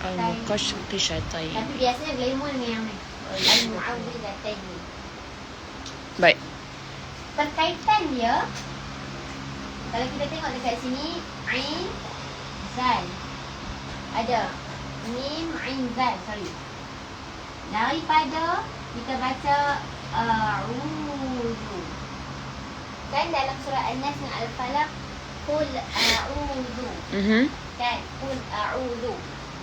Al-muqashqishatain. Tapi biasanya glamour ni yang ni. Al-mu'awwidhatain ni. Baik. Perkaitan dia, kalau kita tengok dekat sini, Ain, Zal. Ada Mim, Ain, Zal. Sorry. Daripada kita baca A'udhu. Kan dalam surah An-Nas dan Al-Falaq, Qul A'udhu. Kan? Qul A'udhu.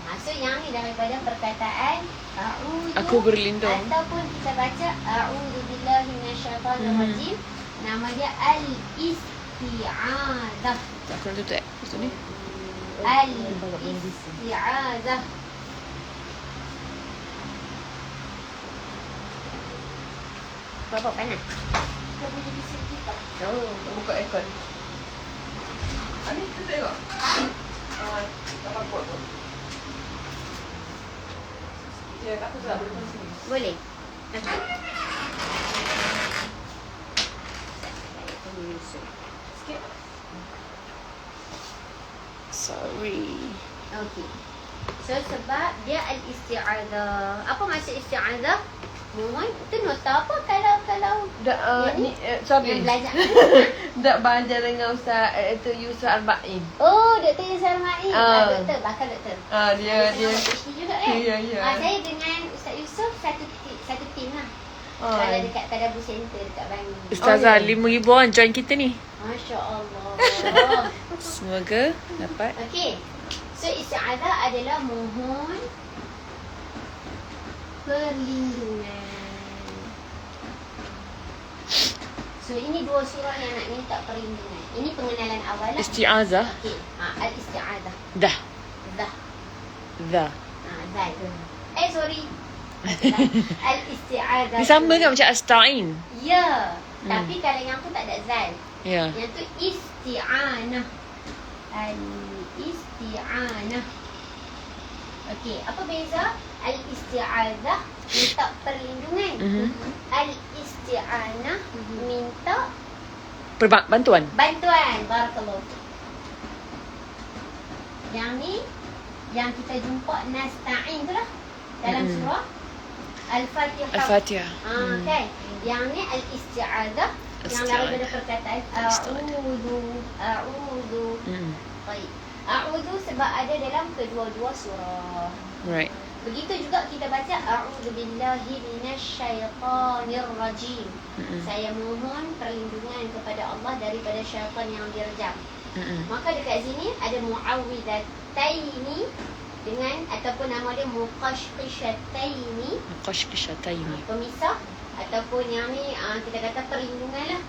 Maksud yang ni daripada perkataan A'udhu. Aku berlindung. Ataupun kita baca A'udhu billahi minasyaitanir rajim. Nama dia Al-Isti'adzah. Tak kena tutup maksud ni. Al-Isti'adzah. Berapa panas? Kita boleh bisa kita. Oh, buka aircon. Ani tu tengok. Tak apa pun. Ya, tak apa boleh di sini. Boleh. Sikit. Sorry. Okey. So sebab dia al-isti'adzah. Apa maksud isti'adzah? Mohon tu nota apa kalau Dak ni sorry. yang belajar. Dak belajar dengan Ustaz itu Yusuf Arba'in. Oh, Dr. Yusuf Ma'i. Doktor, bakal doktor. Dia PhD juga kan? Ya. Saya dengan Ustaz Yusof satu tim lah. Kalau dekat Tadabbur Center dekat Bangi. Ustazah, 5,000 orang join kita ni. Masya-Allah. Semoga dapat. Okey. So isti'adzah adalah mohon perlindungan. So ini dua surah yang nak minta perlindungan. Ini pengenalan awal lah. Isti'azah. Okey. Al-isti'adzah. Dah. Dah. Dah. Zal. Sorry. Al-isti'adzah. Ni sama kan macam asta'in? Ya. Tapi kalau yang tu tak ada zal. Ya. Yang tu isti'anah. Al-isti'anah. Okey, apa beza? Al-isti'adzah minta perlindungan. Al-isti'anah minta Bantuan. Barakallahu. Yang ni yang kita jumpa nasta'in tu lah dalam surah Al-Fatihah. Al-Fatihah. Kan? Yang ni al-isti'adzah yang daripada perkataan a'udhu. Baik. A'udhu sebab ada dalam kedua-dua surah. Right. Begitu juga kita baca a'udzu billahi minasyaitonir rajim. Saya mohon perlindungan kepada Allah daripada syaitan yang direjam. Maka dekat sini ada mu'awwidhataini dengan ataupun nama dia muqashqishataini. Muqashqishataini. Pemisah ataupun yang ni kita kata perlindungan lah.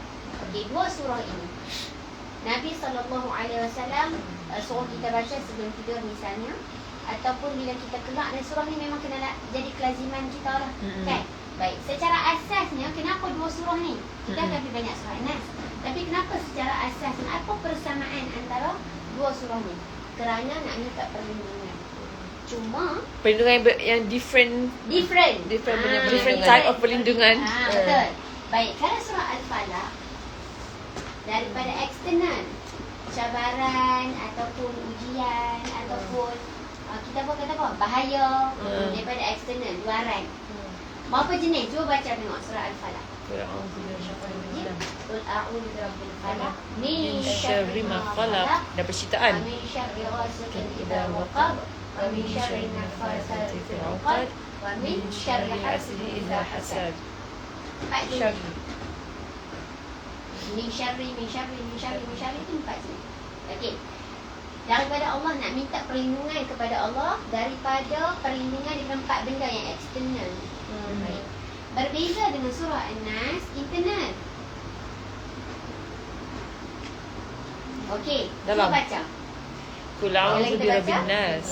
Okey, dua surah ini. Nabi SAW suruh kita baca sebelum tidur misalnya, ataupun bila kita kelak, dan surah ni memang kena jadi kelaziman kita lah. Kan? Baik, secara asasnya kenapa dua surah ni? Kita akan lebih banyak surah Nas. Tapi kenapa secara asasnya, apa persamaan antara dua surah ni? Kerana nak minta perlindungan. Cuma perlindungan yang different type of perlindungan. Betul. Baik, kalau surah Al-Falaq daripada eksternal, cabaran ataupun ujian ataupun kita kata apa? Bahaya daripada eksternal, luaran. Berapa jenis? Cuba baca tengok surah Al-Falaq. Qul a'udzu birabbil falaq min syarri ma khalaq. Dah percintaan. Min syarri ghasiqin idza waqab. Wa min syarri nafathati fil 'uqad. Wa min syarri hasidin idza hasad. Syarri. Min syarri itu 4 jenis. Okey. Daripada Allah, nak minta perlindungan kepada Allah daripada perlindungan dengan 4 benda yang eksternal. Berbeza dengan surah An-Nas, internal. Okey, dalam baca. Qul a'udzu birabbin nas,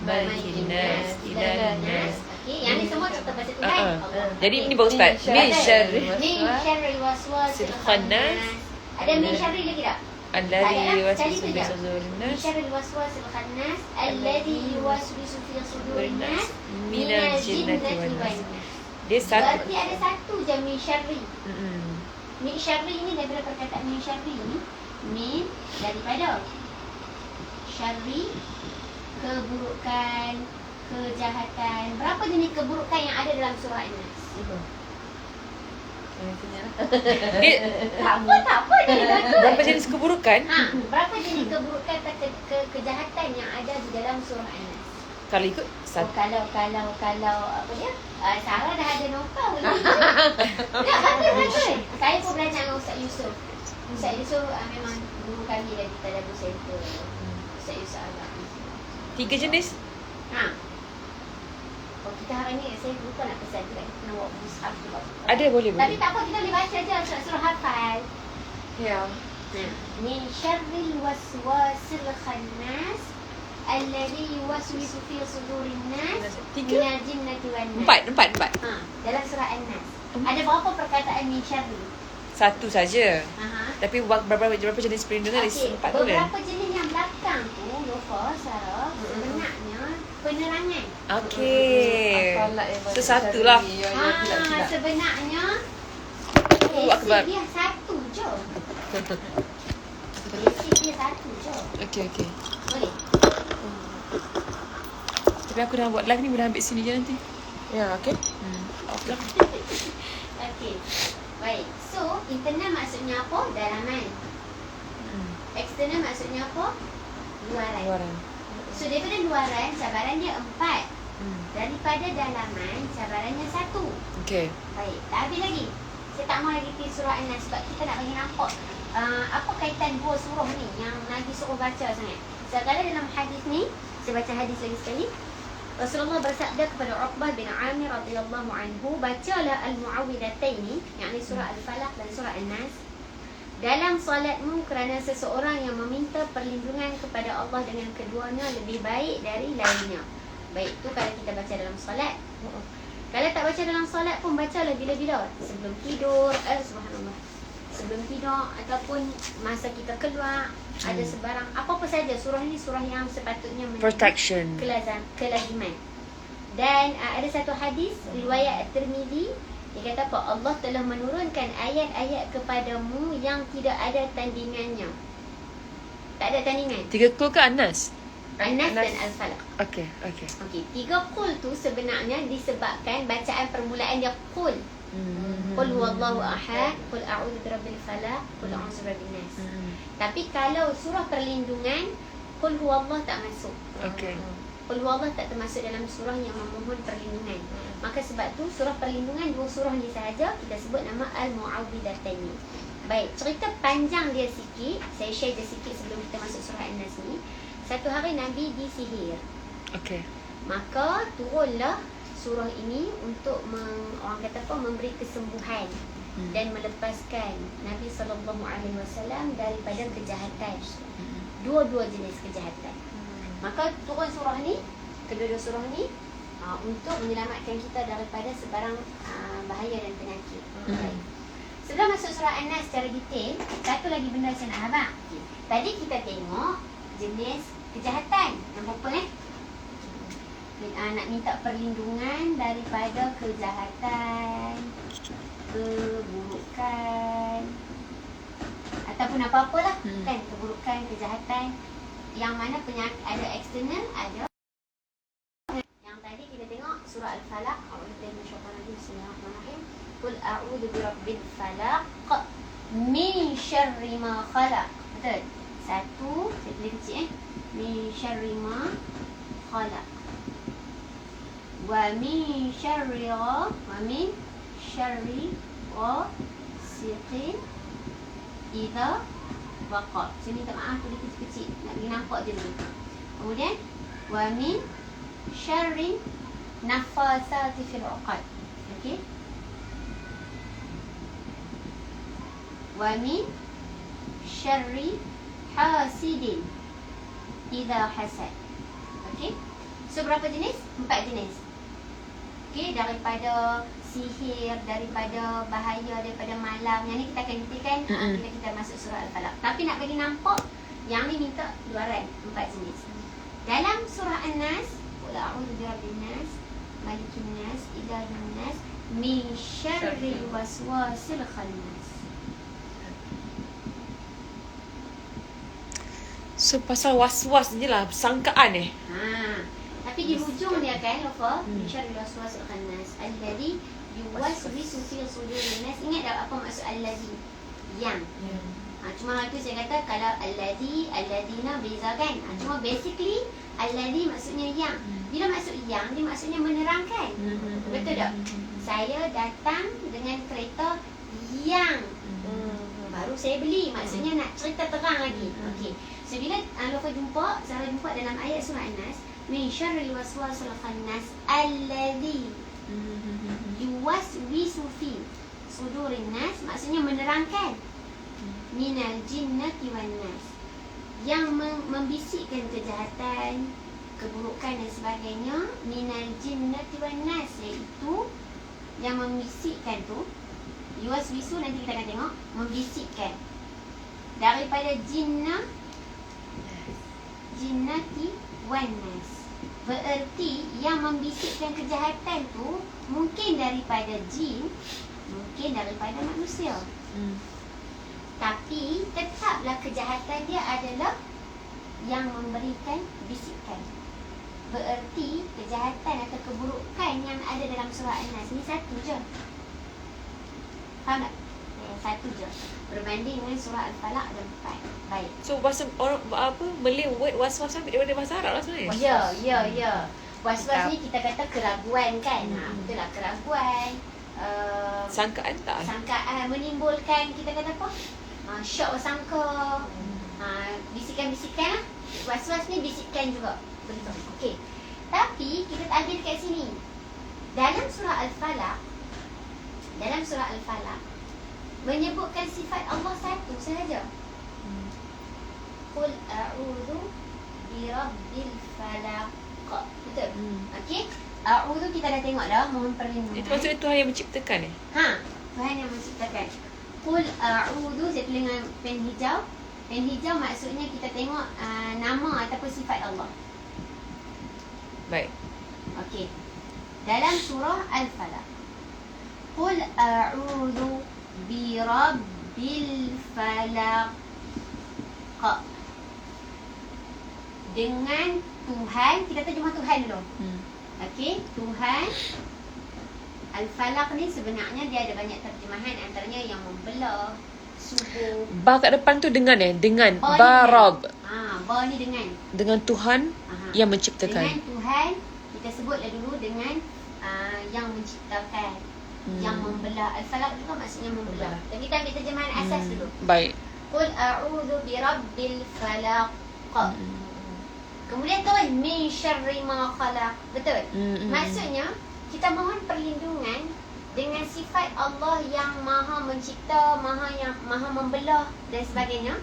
malikin nas, ilahin nas. Okey, yang ni semua kita baca Tuhan. Jadi ini bagus Ustaz. Min syarri waswasil khannas. Ada min syarri lagi tak? Alladhi yuwaswisu fi sudurin nas. Syarril waswasil khannas alladhi yuwaswisu fi sudurin nas minal jinnati wan nas. Dia satu. Berarti ada satu je min syarri. Min syarri ni daripada perkataan min syarri ni. Min daripada syarri keburukan, kejahatan. Berapa jenis keburukan yang ada dalam surah An-Nas? Dia, Tak apa dia. berapa jenis keburukan? Berapa jenis keburukan atau kejahatan yang ada di dalam surah An-Nas? Kalau ikut Oh, kalau apa dia? Sarah dah ada nota belum? Tak ada. Saya pun belajar dengan Ustaz Yusof. Ustaz Yusof memang guru kami dari Tadabbur Center. Ustaz Yusof Alam. 3 jenis. Oh, kita hari ni saya lupa nak pesan juga kita nak buat mushaf juga. Ada boleh. Tapi tak apa, kita boleh baca je surah hafal. Ya. Min syarril waswasil khannas alladhi yuwaswisu fi sudurin nas minal jinnati wan nas. Empat. Dalam surah An-Nas. Ada berapa perkataan min syarri? Satu saja. Aha. Tapi berapa jenis perlindungan? Okey, 4 tu kan? beberapa jenis yang belakang tu, Lofa, Sarah, sebenarnya penerangan. Okey. Apalah yang So, satulah. Sebenarnya Akbar. basic dia satu je. Basic dia satu je. Okey. Boleh? Tapi aku dah buat live ni, boleh ambil sini je nanti. Ya, okey. Off lah. Okey. Baik. So, internal maksudnya apa? Dalaman. Eksternal maksudnya apa? Luaran. So, daripada luaran, cabaran dia 4. Daripada dalaman, cabarannya 1. Okey. Baik. Tak habis lagi. Saya tak mahu lagi pergi surah An-Nas sebab kita nak bagi nampak apa kaitan dua surah ni yang Nabi suruh baca sangat. Sekali dalam hadis ni, saya baca hadis lagi sekali. Rasulullah bersabda kepada Uqbah bin Amir radhiyallahu anhu, bacalah al-muawwidhataini, yakni surah Al-Falaq dan surah An-Nas dalam solatmu kerana seseorang yang meminta perlindungan kepada Allah dengan keduanya lebih baik dari lainnya. Baik, tu kalau kita baca dalam solat. Kalau tak baca dalam solat pun bacalah bila-bila. Sebelum tidur, subhanallah. Sebelum tidur ataupun masa kita keluar, ada sebarang apa-apa saja. Surah ni surah yang sepatutnya Protection. kelaziman. Dan ada satu hadis riwayat At-Tirmizi, dia kata apa? Allah telah menurunkan ayat-ayat kepadamu yang tidak ada tandingannya. Tak ada tandingan. 3 kul ke An-Nas? An-Nas dan Al-Falaq. Okey. Okey, 3 qul tu sebenarnya disebabkan bacaan permulaan dia qul. Qul huwallahu ahad, qul a'udzu birabbil falaq, qul a'udzu birabbin nas. Tapi kalau surah perlindungan, qul huwallahu tak masuk. Okey. Qul huwallahu tak termasuk dalam surah yang memohon perlindungan. Maka sebab tu surah perlindungan 2 surah ni sahaja kita sebut nama al-muawwidhataini. Baik, cerita panjang dia sikit, saya share je sikit sebelum kita masuk surah An-Nas ni. Satu hari Nabi disihir. Okey. Maka turunlah surah ini untuk orang kata apa, memberi kesembuhan dan melepaskan Nabi SAW daripada kejahatan. Dua-dua jenis kejahatan. Maka turun surah ni, kedua-dua surah ni untuk menyelamatkan kita daripada sebarang bahaya dan penyakit. Baik. Sebelum masuk surah An-Nas secara detail, satu lagi benda saya nak abang. Tadi kita tengok jenis kejahatan yang berapa nak minta perlindungan daripada kejahatan, keburukan ataupun apa-apalah kan, keburukan, kejahatan yang mana penyakit ada eksternal, ada yang tadi kita tengok surah Al-Falaq. Bismillahirrahmanirrahim. Qul a'udzu birabbil falaq min syarri ma khalaq. Betul? Satu, saya tulis kecil min syarri ma khalaq. Wa min syarri ghasiqin idza waqab. Saya minta maaf tulis kecil-kecil, nak bagi nampak je dulu. Kemudian wa min syarri nafasati fil 'uqad. Okey. Wa min syarri hasidin idza hasad. Okey. So berapa jenis? 4 jenis. Okey, daripada sihir, daripada bahaya, daripada malam. Yang ni kita akan detailkan bila kita masuk surah Al-Falaq. Tapi nak bagi nampak, yang ni minta luaran 4 jenis. Dalam surah An-Nas, qul a'udzu birabbin nas, malikin nas, ilahin nas, min syarril waswasil khannas. So So pasal was-was je lah, sangkaan Tapi di hujung dia kan, Lofa, syarril waswasil khannas alladhi yuwaswisu fi sudurin nas. Ingat tak apa maksud alladhi? Yang. Cuma itu saya kata kalau alladina beza kan. Cuma basically alladhi maksudnya yang. Bila maksud yang, dia maksudnya menerangkan. Betul tak? Saya datang dengan kereta yang baru saya beli. Maksudnya nak cerita terang lagi. Okey. So bila Sarah jumpa dalam ayat surah An-Nas, min syarril waswasil khannas alladhi yuwaswisu fi sudurin nas, maksudnya menerangkan, minal jinnati wan nas, yang membisikkan kejahatan, keburukan dan sebagainya, minal jinnati wan nas, iaitu yang membisikkan tu, yuwaswisu nanti kita akan tengok, membisikkan daripada jinnati wan nas. Bererti yang membisikkan kejahatan tu mungkin daripada jin, mungkin daripada manusia. Tapi tetaplah kejahatan dia adalah yang memberikan bisikan. Bererti kejahatan atau keburukan yang ada dalam surah An-Nas ni satu je. Faham tak? Satu je. Berbanding dengan surah Al-Falaq ada 4. Baik. So bahasa orang Malay word was-was ambil daripada bahasa Arab lah sebenarnya. Ya. Was-was ni kita kata keraguan kan. Betul lah, keraguan. Sangkaan tak? Sangkaan menimbulkan, kita kata apa? Syok sangka. Bisikan-bisikan lah. Was-was ni bisikan juga. Betul. Okey. Tapi kita tak ambil dekat sini. Dalam surah Al-Falaq menyebutkan sifat Allah satu sahaja. Qul a'udzu birabbil falaq. Betul? Okey. A'udzu kita dah tengok dah, mohon perlindungan. Itu maksudnya Tuhan yang menciptakan Tuhan yang menciptakan. Qul a'udzu, saya tulis dengan pen hijau. Pen hijau maksudnya kita tengok nama ataupun sifat Allah. Baik. Okey. Dalam surah Al-Falaq, Qul a'udzu birabbil falaq. Dengan Tuhan, kita terjemah Tuhan dulu. Okey, Tuhan. Al-Falaq ni sebenarnya dia ada banyak terjemahan, antaranya yang membelah, subuh. Ba kat depan tu dengan dengan Barab. Ba ni dengan. Dengan Tuhan yang menciptakan. Dengan Tuhan, kita sebutlah dulu dengan yang menciptakan, yang membelah. Al-Falaq juga maksudnya membelah. Tapi kita ambil terjemahan asas dulu. Baik. Qul a'udzu birabbil falaq. Kemudian tu min syarri ma khalaq. Betul? Maksudnya kita mohon perlindungan dengan sifat Allah yang maha mencipta, maha membelah dan sebagainya.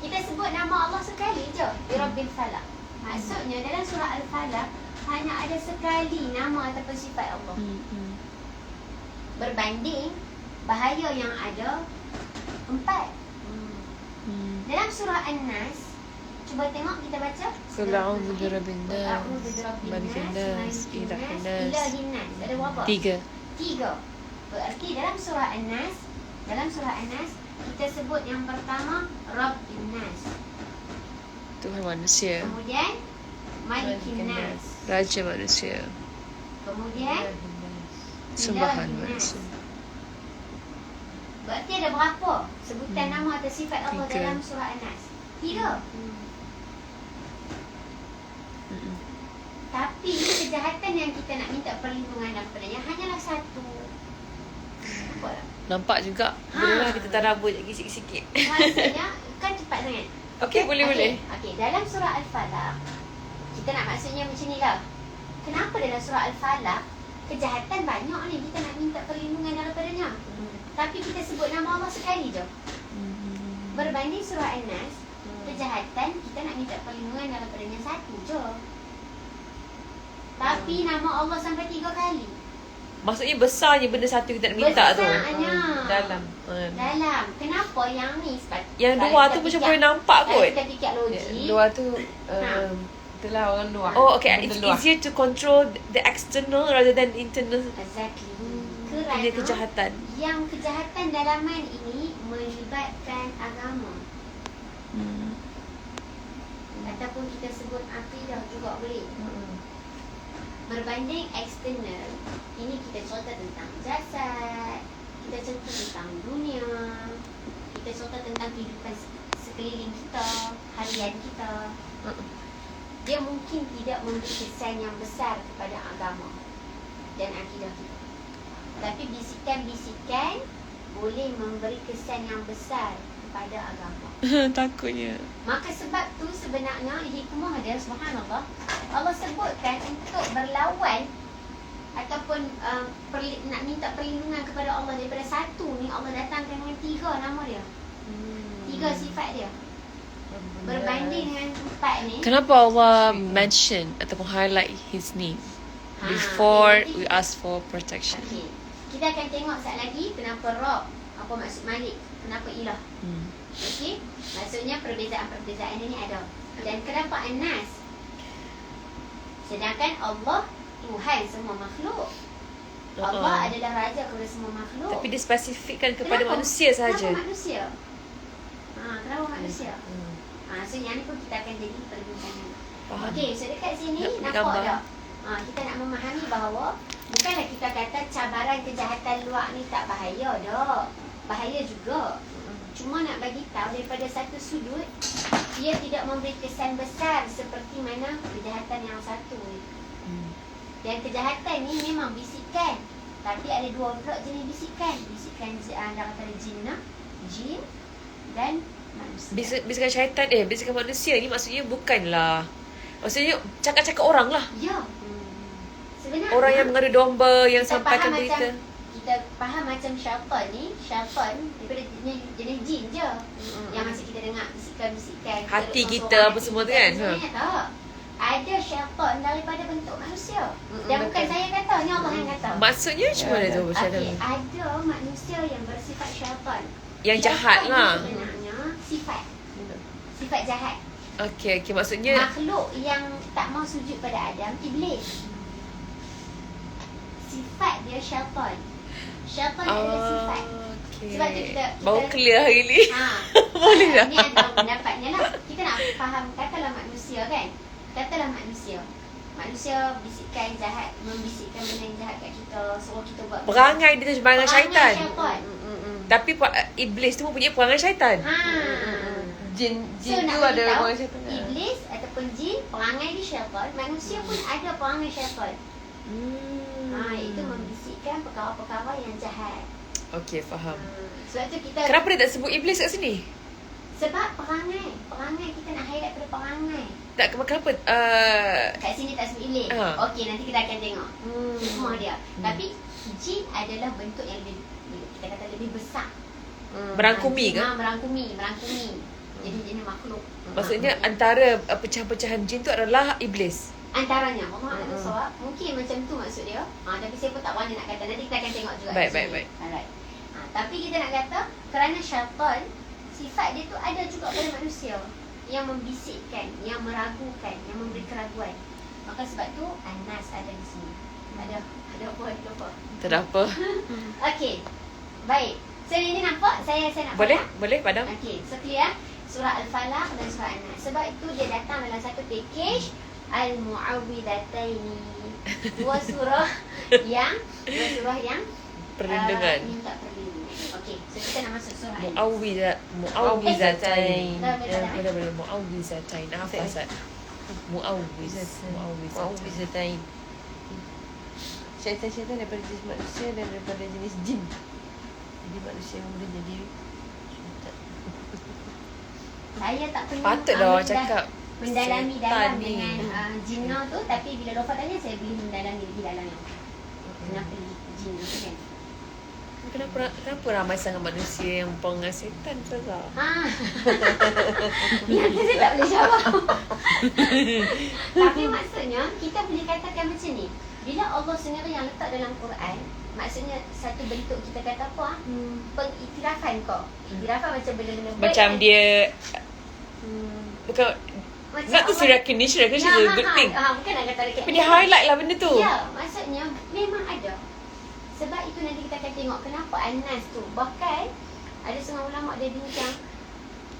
Kita sebut nama Allah sekali je, birabbil falaq. Maksudnya dalam surah Al-Falaq hanya ada sekali nama ataupun sifat Allah. Berbanding bahaya yang ada 4. Dalam surah An-Nas, cuba tengok, kita baca. Qul a'udzu birabbin nas, malikin nas, ilahin nas. Ada berapa? 3. Berarti dalam surah An-Nas, kita sebut yang pertama Rabbin nas, Tuhan manusia. kemudian Malikin nas, Raja manusia. kemudian Sembahan Ilahin nas. manusia. Berarti ada berapa sebutan nama atau sifat Allah 3. dalam surah An-Nas? 3. Tapi kejahatan yang kita nak minta perlindungan daripadanya hanyalah 1. Nampak tak? Nampak juga. Bolehlah kita tadabbur sikit-sikit. Maksudnya kan cepat sangat. Okey, boleh. Okey, dalam surah Al-Falaq kita nak maksudnya macam ni lah. Kenapa dalam surah Al-Falaq kejahatan banyak ni, kita nak minta perlindungan daripadanya. Tapi kita sebut nama Allah sekali je. Berbanding surah An-Nas, kejahatan kita nak minta perlindungan daripadanya 1 je. Tapi nama Allah sampai 3 kali. Maksudnya besarnya benda satu kita nak minta tu. Besarnya. Dalam. Dalam. Kenapa yang ni? Yang dua tu macam boleh nampak kot. Kita fikir logik. Luar tu itulah orang luar. Oh, okay. It's Benda luar. easier to control the external rather than internal. Exactly. Kerana Kerana kejahatan. yang kejahatan dalaman ini melibatkan agama. ataupun kita sebut akidah juga boleh. Berbanding eksternal, ini kita cerita tentang jasad, kita cerita tentang dunia, kita cerita tentang kehidupan sekeliling kita, harian kita. Dia mungkin tidak memberi kesan yang besar kepada agama dan akidah kita. Tapi bisikan-bisikan boleh memberi kesan yang besar kepada agama. Takutnya. Maka sebab tu sebenarnya hikmah dia, subhanallah, Allah sebutkan untuk berlawan ataupun nak minta perlindungan kepada Allah daripada satu ni, Allah datangkan dengan 3 nama dia. 3 sifat dia. Berbanding dengan 4 ni. Kenapa Allah mention ataupun highlight his name before we ask for protection? Okay. Kita akan tengok sekejap lagi kenapa Rabb, apa maksud Malik, kenapa Ilah. Okey, maksudnya perbezaan-perbezaan ini ada. Dan kenapa An-Nas? Sedangkan Allah Tuhan semua makhluk. Allah adalah raja kepada semua makhluk. Tapi dia spesifikkan kepada manusia sahaja. Kenapa manusia? Kenapa manusia? So yang ni pun kita akan jadi perbincangan. Okey, so dekat sini nampak tak? Kita nak memahami bahawa bukanlah kita kata cabaran kejahatan luar ni tak bahaya dah. Bahaya juga. Cuma nak bagi tahu daripada satu sudut, dia tidak memberi kesan besar seperti mana kejahatan yang satu ni. Dan kejahatan ni memang bisikan. Tapi ada 2 pula jenis bisikan. Bisikan antara jin dan manusia. Bisikan syaitan, bisikan manusia ni maksudnya bukanlah. Maksudnya cakap-cakap orang lah. Ya. Sebenarnya orang yang mengadu domba, yang kita sampaikan faham berita. Kita faham macam syaitan ni, syaitan daripada jenis jin je. Yang masa kita dengar bisikan-bisikan Hati kita apa semua tu kan. Sebenarnya tak. Ada syaitan daripada bentuk manusia. Dan bukan saya kata, ni Allah yang kata. Maksudnya macam mana tu syaitan? Okey, ada manusia yang bersifat syaitan. Yang jahat lah. Sebenarnya sifat jahat. Okey, maksudnya Makhluk yang tak mau sujud pada Adam, iblis. Sifat dia syaitan. Syaitan adalah sifat. Okay. Sebab tu kita baru clear hari ni. Boleh tak? Ni adalah pendapatnya lah. Kita nak faham, katalah manusia kan. Katalah manusia. Manusia bisikkan jahat, membisikkan benda yang jahat kat kita, suruh kita buat Perangai dia tu perangai syaitan. syaitan. Tapi iblis tu pun punya perangai syaitan. Jin So tu nak ada beritahu, orang syaitan. iblis ataupun jin, perangai dia syaitan. Manusia pun ada perangai syaitan. Itu membisikkan perkara-perkara yang jahat. Okey, faham. Sebab tu kita Kenapa dia tak sebut iblis kat sini? sebab perangai kita nak highlight pada perangai. Tak, kenapa? Kat sini tak sebut iblis. Okey, nanti kita akan tengok hikmah dia. Tapi jin adalah bentuk yang lebih, kita kata lebih besar. Merangkumi ke? Merangkumi. Jenis makhluk. Maksudnya antara pecahan-pecahan jin tu adalah iblis. Antaranya, Allah ada sawab. Mungkin macam tu maksud dia. Tapi saya pun tak berani nak kata. Nanti kita akan tengok juga. Baik. Alright. Tapi kita nak kata, kerana syaitan, sifat dia tu ada juga pada manusia. Yang membisikkan, yang meragukan, yang memberi keraguan. Maka sebab tu, An-Nas ada di sini. Ada apa? Tak ada apa. Okey. Baik. So ini nampak? Saya nak Boleh padam. Okey. So clear? Surah Al-Falaq dan surah An-Nas. Sebab itu dia datang dalam satu package Al-Mu'awwidhataini. Dua surah yang Perlindungan. minta perlindungan. Okey, so kita nak masuk surah Mu'awwizatain. Boleh. Mu'awwizatain. Apa Ustaz? Mu'awwizatain. Syaitan-syaitan daripada jenis manusia dan daripada jenis jin. Jadi manusia yang boleh jadi syaitan. Saya tak pernah Patutlah orang cakap mendalami syaitan dalam ni. dengan jinnah tu, tapi bila Lofa tanya saya boleh mendalami lebih dalamnya. Kenapa jin tu kan? Kenapa ramai sangat manusia yang perangai setan Ustazah? Yang tu saya tak boleh jawab. Tapi maksudnya kita boleh katakan macam ni. Bila Allah sendiri yang letak dalam Quran, maksudnya satu bentuk kita kata apa? Pengiktirafan kau. Iktirafan macam benda-benda baik. Macam dia bukan macam not to say recognition is a good thing. Bukan nak kata Tapi dia highlight lah benda tu. Ya, maksudnya memang ada. Sebab itu nanti kita akan tengok kenapa An-Nas tu. Bahkan ada setengah ulama dia bincang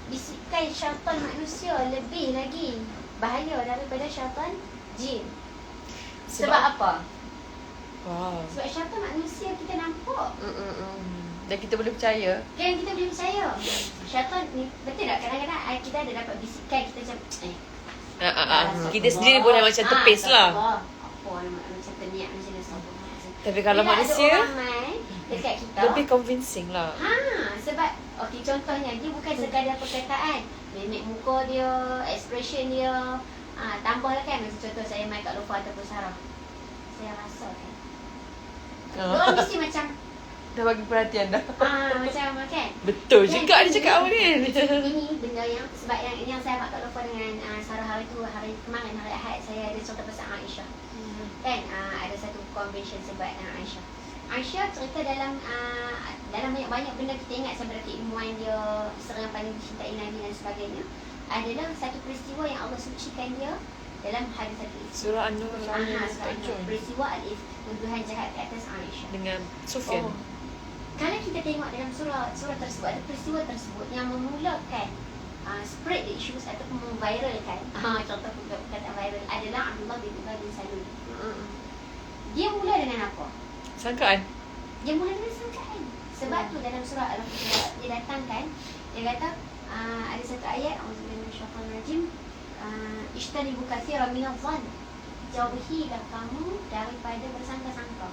bisikan syaitan manusia lebih lagi bahaya daripada syaitan jin. Sebab- Sebab apa? Wow. Sebab syaitan manusia kita nampak. Dan kita boleh percaya. Kan kita boleh percaya. Syaitan ni betul tak kadang-kadang kita ada dapat bisikan kita macam Kita sendiri boleh macam tepis lah. Apa nama macam terniat macam ni sebab. Tapi kalau Bila manusia ada orang main dekat kita. lebih convincing lah. Sebab okey contohnya dia bukan sekadar perkataan, mimik muka dia, expression dia. Tambahlah kan macam contoh saya main kat Lofa ataupun Sarah. Saya rasa kan. Orang mesti macam Dah bagi perhatian dah. macam kan. Betul Kan, juga dia cakap awal ni. Ini benda yang sebab yang saya buat kat Lofa dengan Sarah hari kemarin hari Ahad saya ada cerita pasal Aisyah. Kan ada satu convention sebab Aisyah. Aisyah cerita dalam banyak benda kita ingat sebenarnya keilmuan dia, isteri yang paling dicintai Nabi dan sebagainya, adalah satu peristiwa yang Allah sucikan dia dalam hadis al-Ifk. Surah An-Nur Peristiwa al-Ifk, tuduhan jahat ke atas Aisyah. dengan Sufyan. Kalau kita tengok dalam surah tersebut, ada peristiwa tersebut yang memulakan spread the issues ataupun memviralkan. Contoh perkataan viral adalah Abdullah bin Ubay bin Salul. Dia mula dengan apa? Sangkaan. Dia mula dengan sangkaan. Sebab tu dalam surah Al-Hujurat dia datangkan, dia kata ada satu ayat auzubillahi minasyaitanir rajim, ishtanibu katsiran minadh-dhann. Jauhilah kamu daripada bersangka-sangka.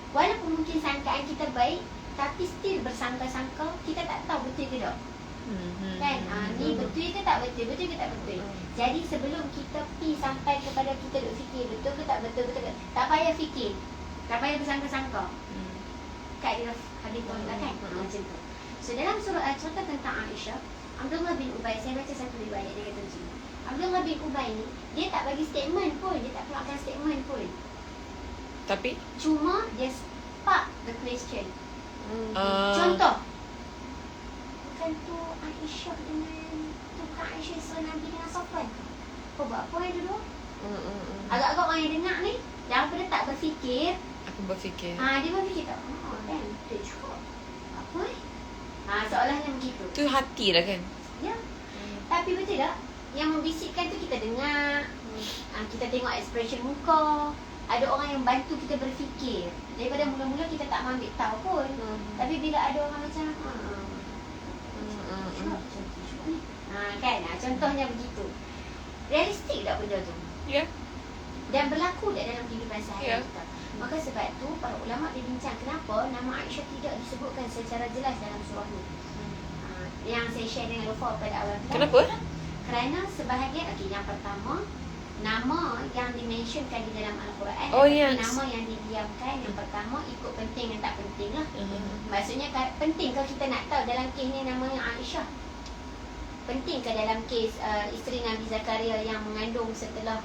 Walaupun mungkin sangkaan kita baik, tapi still bersangka-sangka, kita tak tahu betul ke tak. Kan? Ni betul ke tak betul, betul ke tak betul. Jadi sebelum kita pergi sampai kepada kita duk fikir betul ke tak betul, betul ke tak payah fikir. Tak payah bersangka-sangka. Kat dia hadis tu lah kan. Macam tu. So dalam surah cerita tentang Aisyah, Abdullah bin Ubay, saya baca satu riwayat dia kata macam ni. Abdullah bin Ubay ni, dia tak bagi statement pun, dia tak keluarkan statement pun. Tapi Cuma dia spark the question. Contoh, bukan tu Aisyah dengan tukang Aisyah isteri Nabi dengan Safwan ke? Kau buat apa yang dulu? Agak-agak orang yang dengar ni, daripada tak berfikir, aku berfikir. dia berfikir tak? Kan, betul juga. Apa seolahnya begitu. Tu hati lah kan. Ya. Tapi betul tak? Yang membisikkan tu kita dengar, kita tengok expression muka. Ada orang yang bantu kita berfikir. Daripada mula-mula kita tak ambil tahu pun. Tapi bila ada orang macam kan, contohnya begitu. Realistik tak benda tu? Ya. Dan berlaku tak dalam kehidupan sehari-hari Ya. kita. Maka sebab tu para ulama dia bincang kenapa nama Aisyah tidak disebutkan secara jelas dalam surah ni. Yang saya share dengan Lofa pada awal kita. Kenapa? Kerana sebahagian, yang pertama, nama yang dimentionkan di dalam Al-Quran yes. nama yang didiamkan. Yang pertama ikut penting dan tak penting lah. Maksudnya penting kalau kita nak tahu dalam kes ni namanya Aisyah. Penting ke dalam kes isteri Nabi Zakaria yang mengandung setelah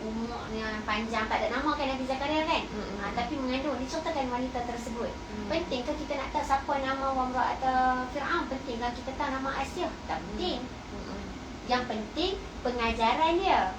umurnya panjang, tak ada nama kan Nabi Zakaria kan? Tapi mengandung, diceritakan wanita tersebut. Penting ke kita nak tahu siapa nama Wamra atau Fir'aun? Penting ke kita tahu nama Asyah? Tak penting. Yang penting pengajaran dia.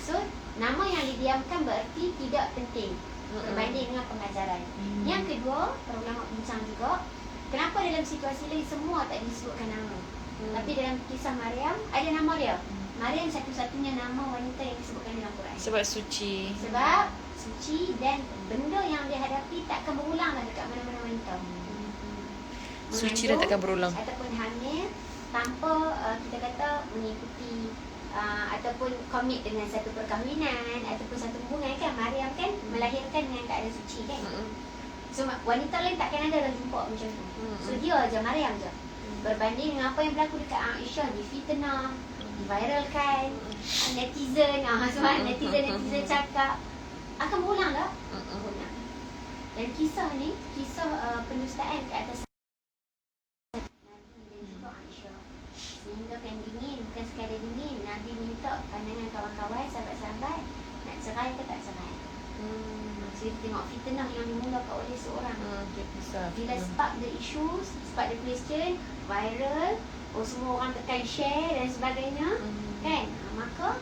So nama yang didiamkan berarti tidak penting berbanding dengan pengajaran. Yang kedua, para ulama bincang juga kenapa dalam situasi lain semua tak disebutkan nama. Tapi dalam kisah Maryam ada nama dia. Maryam satu-satunya nama wanita yang disebutkan dalam Quran. Sebab suci. Sebab suci dan benda yang dia hadapi takkan berulang lah dekat mana-mana wanita. Suci dan takkan berulang. Ataupun hamil tanpa kita kata mengikuti ataupun komit dengan satu perkahwinan ataupun satu hubungan kan. Maryam kan melahirkan dengan keadaan suci kan. So wanita lain takkan ada dah jumpa macam tu. So dia aja Maryam je. Berbanding dengan apa yang berlaku dekat Aisyah, difitnah, diviralkan, netizen, sebab netizen cakap akan berulang tak? Berulang. Dan kisah ni, kisah pendustaan ke atas Nabi dan juga Aisyah. Sehingga kan dingin, bukan sekadar dingin, Nabi minta pandangan kawan-kawan, sahabat-sahabat, nak cerai ke tak cerai. So kita tengok fitnah yang dimulakan oleh seorang. Bila spark the issues, spark the question, viral, semua orang tekan share dan sebagainya, kan? Maka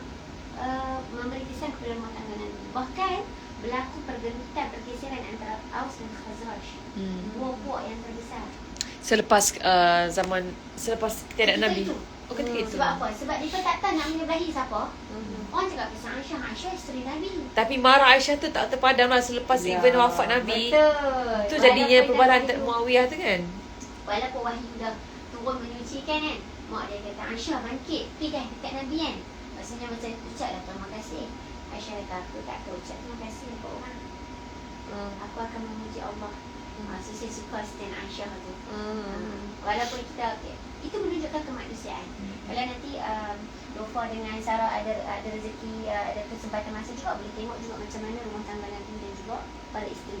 memberi kesan kepada rumah tangga Nabi. Bahkan berlaku pergelutan, pergeseran antara Aus dan Khazraj. Dua puak yang terbesar. Selepas selepas tiada Nabi. Oh, ketika itu. Sebab apa? Sebab dia tak tahu nak menyebelahi siapa. Orang cakap pasal Aisyah. Aisyah isteri Nabi. Tapi marah Aisyah tu tak terpadam lah selepas Ya. even wafat Nabi. Betul. Tu jadinya Walaupun perbalahan dalam wahyu- Muawiyah tu kan. Walaupun wahyu dah turun menyucikan kan. Mak dia kata Aisyah bangkit. Pergi kan dekat Nabi kan. Maksudnya macam ucaplah terima kasih. Aisyah kata aku tak tahu ucap terima kasih kepada orang. Aku akan memuji Allah. So saya suka stand Aisyah tu. Walaupun kita itu menunjukkan kemanusiaan. Kalau nanti Lofa dengan Sarah ada rezeki, ada kesempatan masa juga boleh tengok juga macam mana rumah tangga Nabi dan juga para isteri.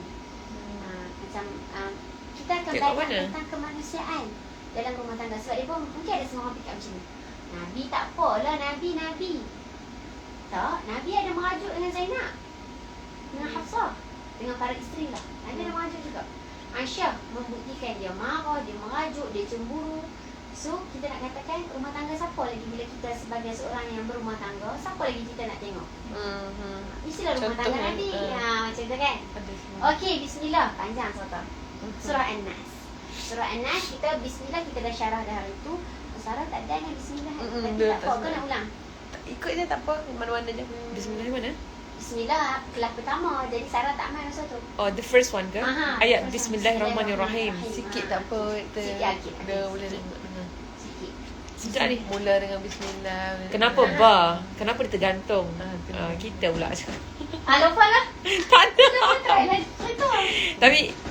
Macam kita akan Tengok belajar mana? tentang kemanusiaan dalam rumah tangga. Sebab dia pun mungkin ada semua orang fikir macam ni. Nabi tak apalah, Nabi. Tak, Nabi ada merajuk dengan Zainab, dengan Hafsah, dengan para isteri lah. Nabi ada merajuk juga. Aisyah membuktikan dia marah, dia merajuk, dia cemburu. So, kita nak katakan rumah tangga siapa lagi bila kita sebagai seorang yang berumah tangga, siapa lagi kita nak tengok? Mestilah rumah tangga Contohnya, Nabi. Macam tu kan? Ada semua. Okey, bismillah. Panjang surah. Surah An-Nas. Surah An-Nas, kita bismillah, kita dah syarah dah hari tu. Sarah tak ada dengan bismillah. Tapi dia tak tak apa, kau sebut. nak ulang? Ikut je tak apa. Mana-mana je. Bismillah mana? Bismillah, kelas pertama. Jadi Sarah tak main masa tu. Oh, the first one ke? Aha, Ayat the first one. Bismillahirrahmanirrahim. Sikit tak apa. Sikit lagi. Dia boleh dengar. Sikit. Sejak ni. Mula dengan bismillah. Kenapa ba? Kenapa dia tergantung? Kita pula. Lofa lah. Tak ada. Lofa try lah. Betul.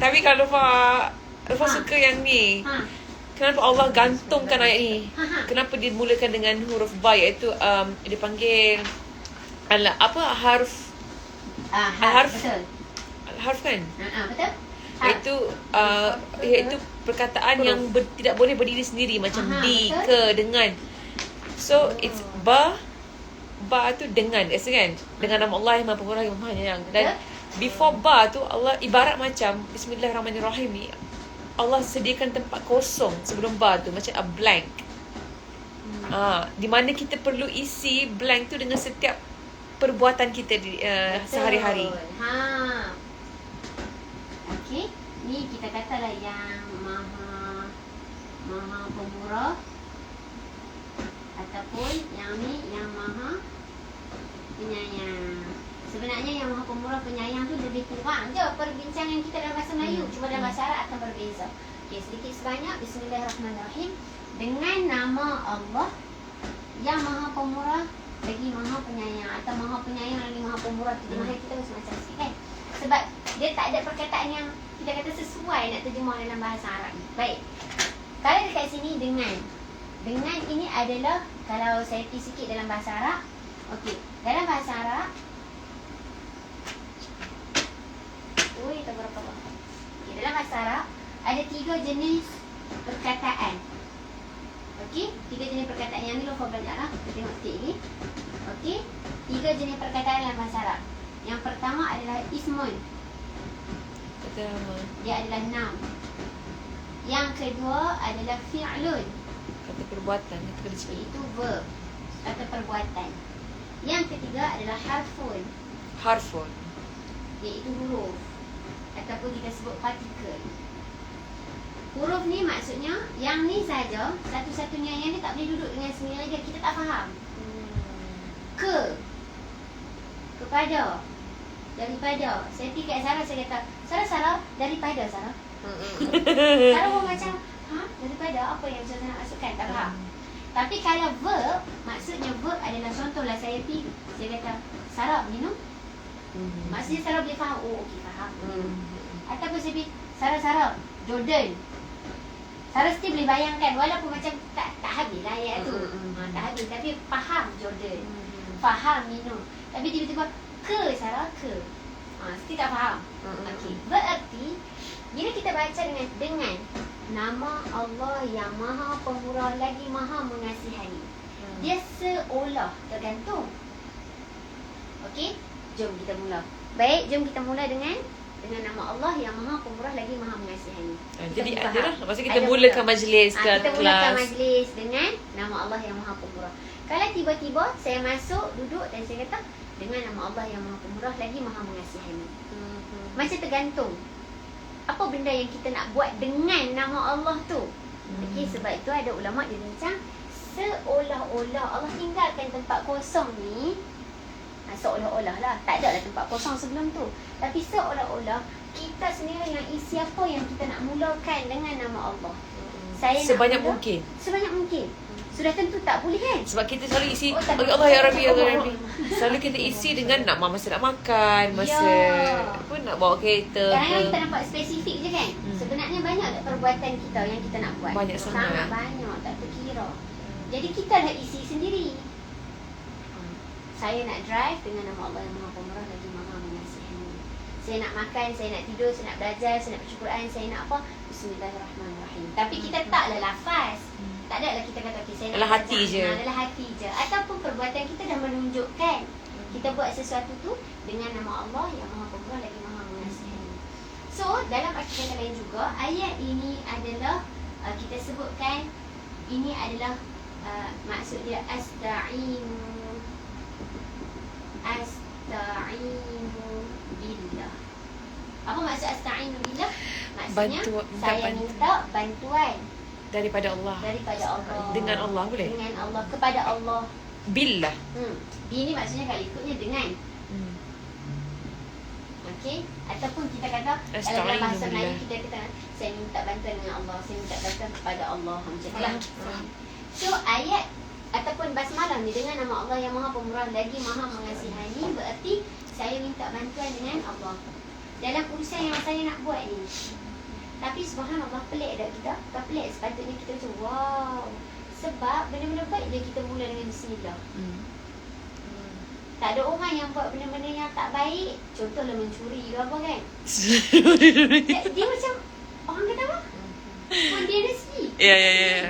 Tapi kalau Lofa suka yang ni. Kenapa Allah gantungkan ayat ni? Kenapa dia mulakan dengan huruf ba, iaitu dia panggil harf Harf. Betul. harf kan? Betul. Iaitu perkataan yang tidak boleh berdiri sendiri macam di, betul. ke, dengan. So it's ba tu dengan, kan? Dengan nama Allah yang Maha Pemurah yang Maha Penyayang. Dan before ba tu Allah ibarat macam Bismillahirrahmanirrahim ni, Allah sediakan tempat kosong sebelum ba tu, macam a blank. Di mana kita perlu isi blank tu dengan setiap perbuatan kita di sehari-hari. Okey, ni kita katalah yang maha pemurah, ataupun yang ni yang maha penyayang. Sebenarnya yang maha pemurah penyayang tu lebih kurang je perbincangan kita dalam bahasa Melayu. Cuma dalam bahasa Arab akan berbeza. Okey, sedikit sebanyak Bismillahirrahmanirrahim. Dengan nama Allah yang maha pemurah lagi maha penyayang, atau maha penyayang lagi maha pemurah. Terjemahan kita macam-macam sikit kan. Sebab dia tak ada perkataan yang kita kata sesuai nak terjemah dalam bahasa Arab ni. Baik. Kalau dekat sini dengan ini adalah, kalau saya pergi sikit dalam bahasa Arab. Okey, dalam bahasa Arab okay, dalam bahasa Arab ada 3 jenis perkataan. Okey, 3 jenis perkataan. Yang ni Lofa belajar lah. Kita tengok sikit lagi. Okey, 3 jenis perkataan dalam bahasa Arab. Yang pertama adalah ismun. Kata nama. Dia adalah noun. Yang kedua adalah fi'lun. Kata perbuatan. Kata kerja. Iaitu verb atau perbuatan. Yang ketiga adalah harfun. Harfun. Iaitu huruf, ataupun kita sebut partikel. Huruf ni maksudnya yang ni saja, satu-satunya yang ni tak boleh duduk dengan sendiri lagi. Kita tak faham. Ke, kepada, daripada. Saya pergi kat Sarah, saya kata Sarah, daripada Sarah. Sarah pun macam daripada apa yang saya nak masukkan, tak faham. Tapi kalau verb, maksudnya verb adalah, contohlah saya pergi, saya kata Sarah minum. Maksudnya Sarah boleh faham. Oh okey, faham. Ataupun saya pergi Sarah Jordan. Sarah still boleh bayangkan, walaupun macam tak habis lah ayat tu. Tak habis, tapi faham Jordan. Faham minum. Tapi tiba-tiba ke Sarah, ke. Still tak faham. Okey. Berarti bila kita baca dengan nama Allah yang maha pemurah lagi maha mengasihani, dia seolah tergantung. Okey, jom kita mula. Baik, jom kita mula dengan nama Allah yang maha pemurah lagi maha mengasihani. Jadi Kita adalah faham. masa kita Ada mulakan mula. majlis ke Kita mulakan kelas. majlis dengan nama Allah yang maha pemurah. Kalau tiba-tiba saya masuk, duduk dan saya kata dengan nama Allah yang maha pemurah lagi maha mengasihani. Macam tergantung apa benda yang kita nak buat dengan nama Allah tu. Okey, sebab itu ada ulama dia bincang seolah-olah Allah tinggalkan tempat kosong ni. Seolah-olah lah, tak ada lah tempat kosong sebelum tu. Tapi seolah-olah kita sendiri yang isi apa yang kita nak mulakan dengan nama Allah. Saya Sebanyak nak mula, mungkin. Sebanyak mungkin. Sudah tentu tak boleh kan? Sebab kita selalu isi, Oh, tak ya Allah, ya Rabbi, ya Rabbi. Selalu kita isi dengan masa nak makan, masa Ya. apa nak bawa kereta Kadang-kadang kita ke. nampak spesifik je kan. Sebenarnya banyak tak perbuatan kita yang kita nak buat. Banyak sangat. banyak, tak terkira. Jadi kita dah isi sendiri. Saya nak drive dengan nama Allah yang Maha Pemurah lagi Maha Mengasihi. Saya nak makan, saya nak tidur, saya nak belajar, saya nak baca Quran, saya nak apa? Bismillahirrahmanirrahim. Tapi kita taklah lafaz. Tak ada lah kita kata okay, saya nak Dalam hati belajar. je. Dalam hati je. Ataupun perbuatan kita dah menunjukkan kita buat sesuatu tu dengan nama Allah yang Maha Pemurah lagi Maha Mengasihi. So, dalam arti kata lain juga, ayat ini adalah kita sebutkan ini adalah maksud dia asta'inu billah. Apa maksud asta'inu billah? Maksudnya saya minta bantuan Daripada Allah. daripada Allah. Dengan Allah boleh? Dengan Allah, kepada Allah. Billah. Bi ni maksudnya kalau ikutnya dengan. Okey, ataupun kita kata dalam bahasa Asta'inu Melayu billah. kita kata saya minta bantuan dengan Allah, saya minta bantuan kepada Allah macam itulah. So ayat ataupun basmalah ni dengan nama Allah yang Maha Pemurah lagi Maha Mengasihani, berarti saya minta bantuan dengan Allah dalam urusan yang saya nak buat ni. Tapi subhanallah, pelik tak kita? Tak pelik, sepatutnya kita macam wow. Sebab benda-benda baik dia kita mula dengan bismillah. Tak ada orang yang buat benda-benda yang tak baik, contohlah mencuri ke apa kan. Dia macam orang kata apa? Pun dia rezeki. Ya.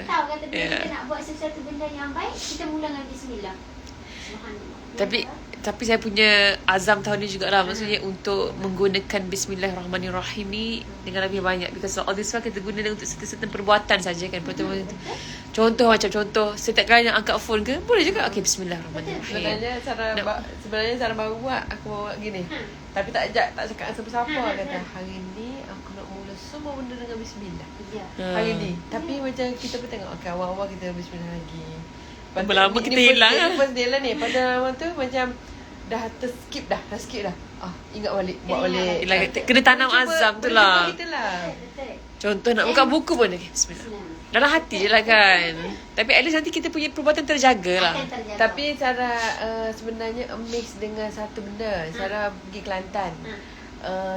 Tahu kata bila Ya. kita nak buat sesuatu benda yang baik, kita mula dengan bismillah. Subhanallah. Tapi saya punya azam tahun ni jugalah, maksudnya untuk menggunakan Bismillahirrahmanirrahim ni dengan lebih banyak, because all this while kita guna untuk certain perbuatan saja kan. Contoh setiap kali nak angkat phone ke boleh juga okey Bismillahirrahmanirrahim. Sebenarnya cara baru buat aku buat gini. Tapi tak cakap dengan siapa-siapa, kata hari ni aku nak mula semua benda dengan bismillah. Ya. Hari ni. Tapi macam kita pun tengok okey awal-awal kita bismillah lagi. Berlama kita hilang lah. First day lah ni. Pada awal tu macam dah skip dah. Ingat balik, buat balik. Kena tanam azam tu lah. Kita lah. Betul. Contoh nak buka buku pun okay, Bismillah. Dalam hati je lah kan. Tapi at least nanti kita punya perbuatan terjaga lah. Akan terjaga. Tapi Sarah sebenarnya amazed dengan satu benda. Sarah pergi Kelantan.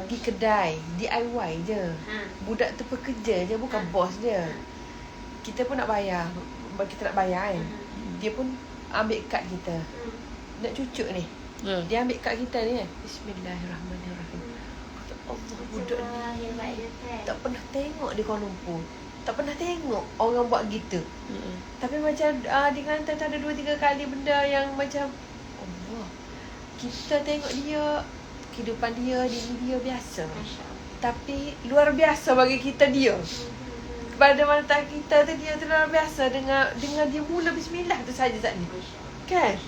Pergi kedai DIY je. Budak tu pekerja je, bukan bos dia. Kita pun nak bayar. Kita nak bayar kan. Dia pun ambil kad kita. Nak cucuk ni. Dia ambil kad kita ni kan. Bismillahirrahmanirrahim. Kata Allah, budak ni tak pernah tengok di Kuala Lumpur. Tak pernah tengok orang buat gitu. Tapi macam di Kelantan ada 2-3 kali benda yang macam Allah. Kita tengok dia, kehidupan dia, diri dia biasa. Tapi luar biasa bagi kita dia. Pada mata kita tu dia luar biasa dengan dia mula bismillah tu saja saat ni. Kan?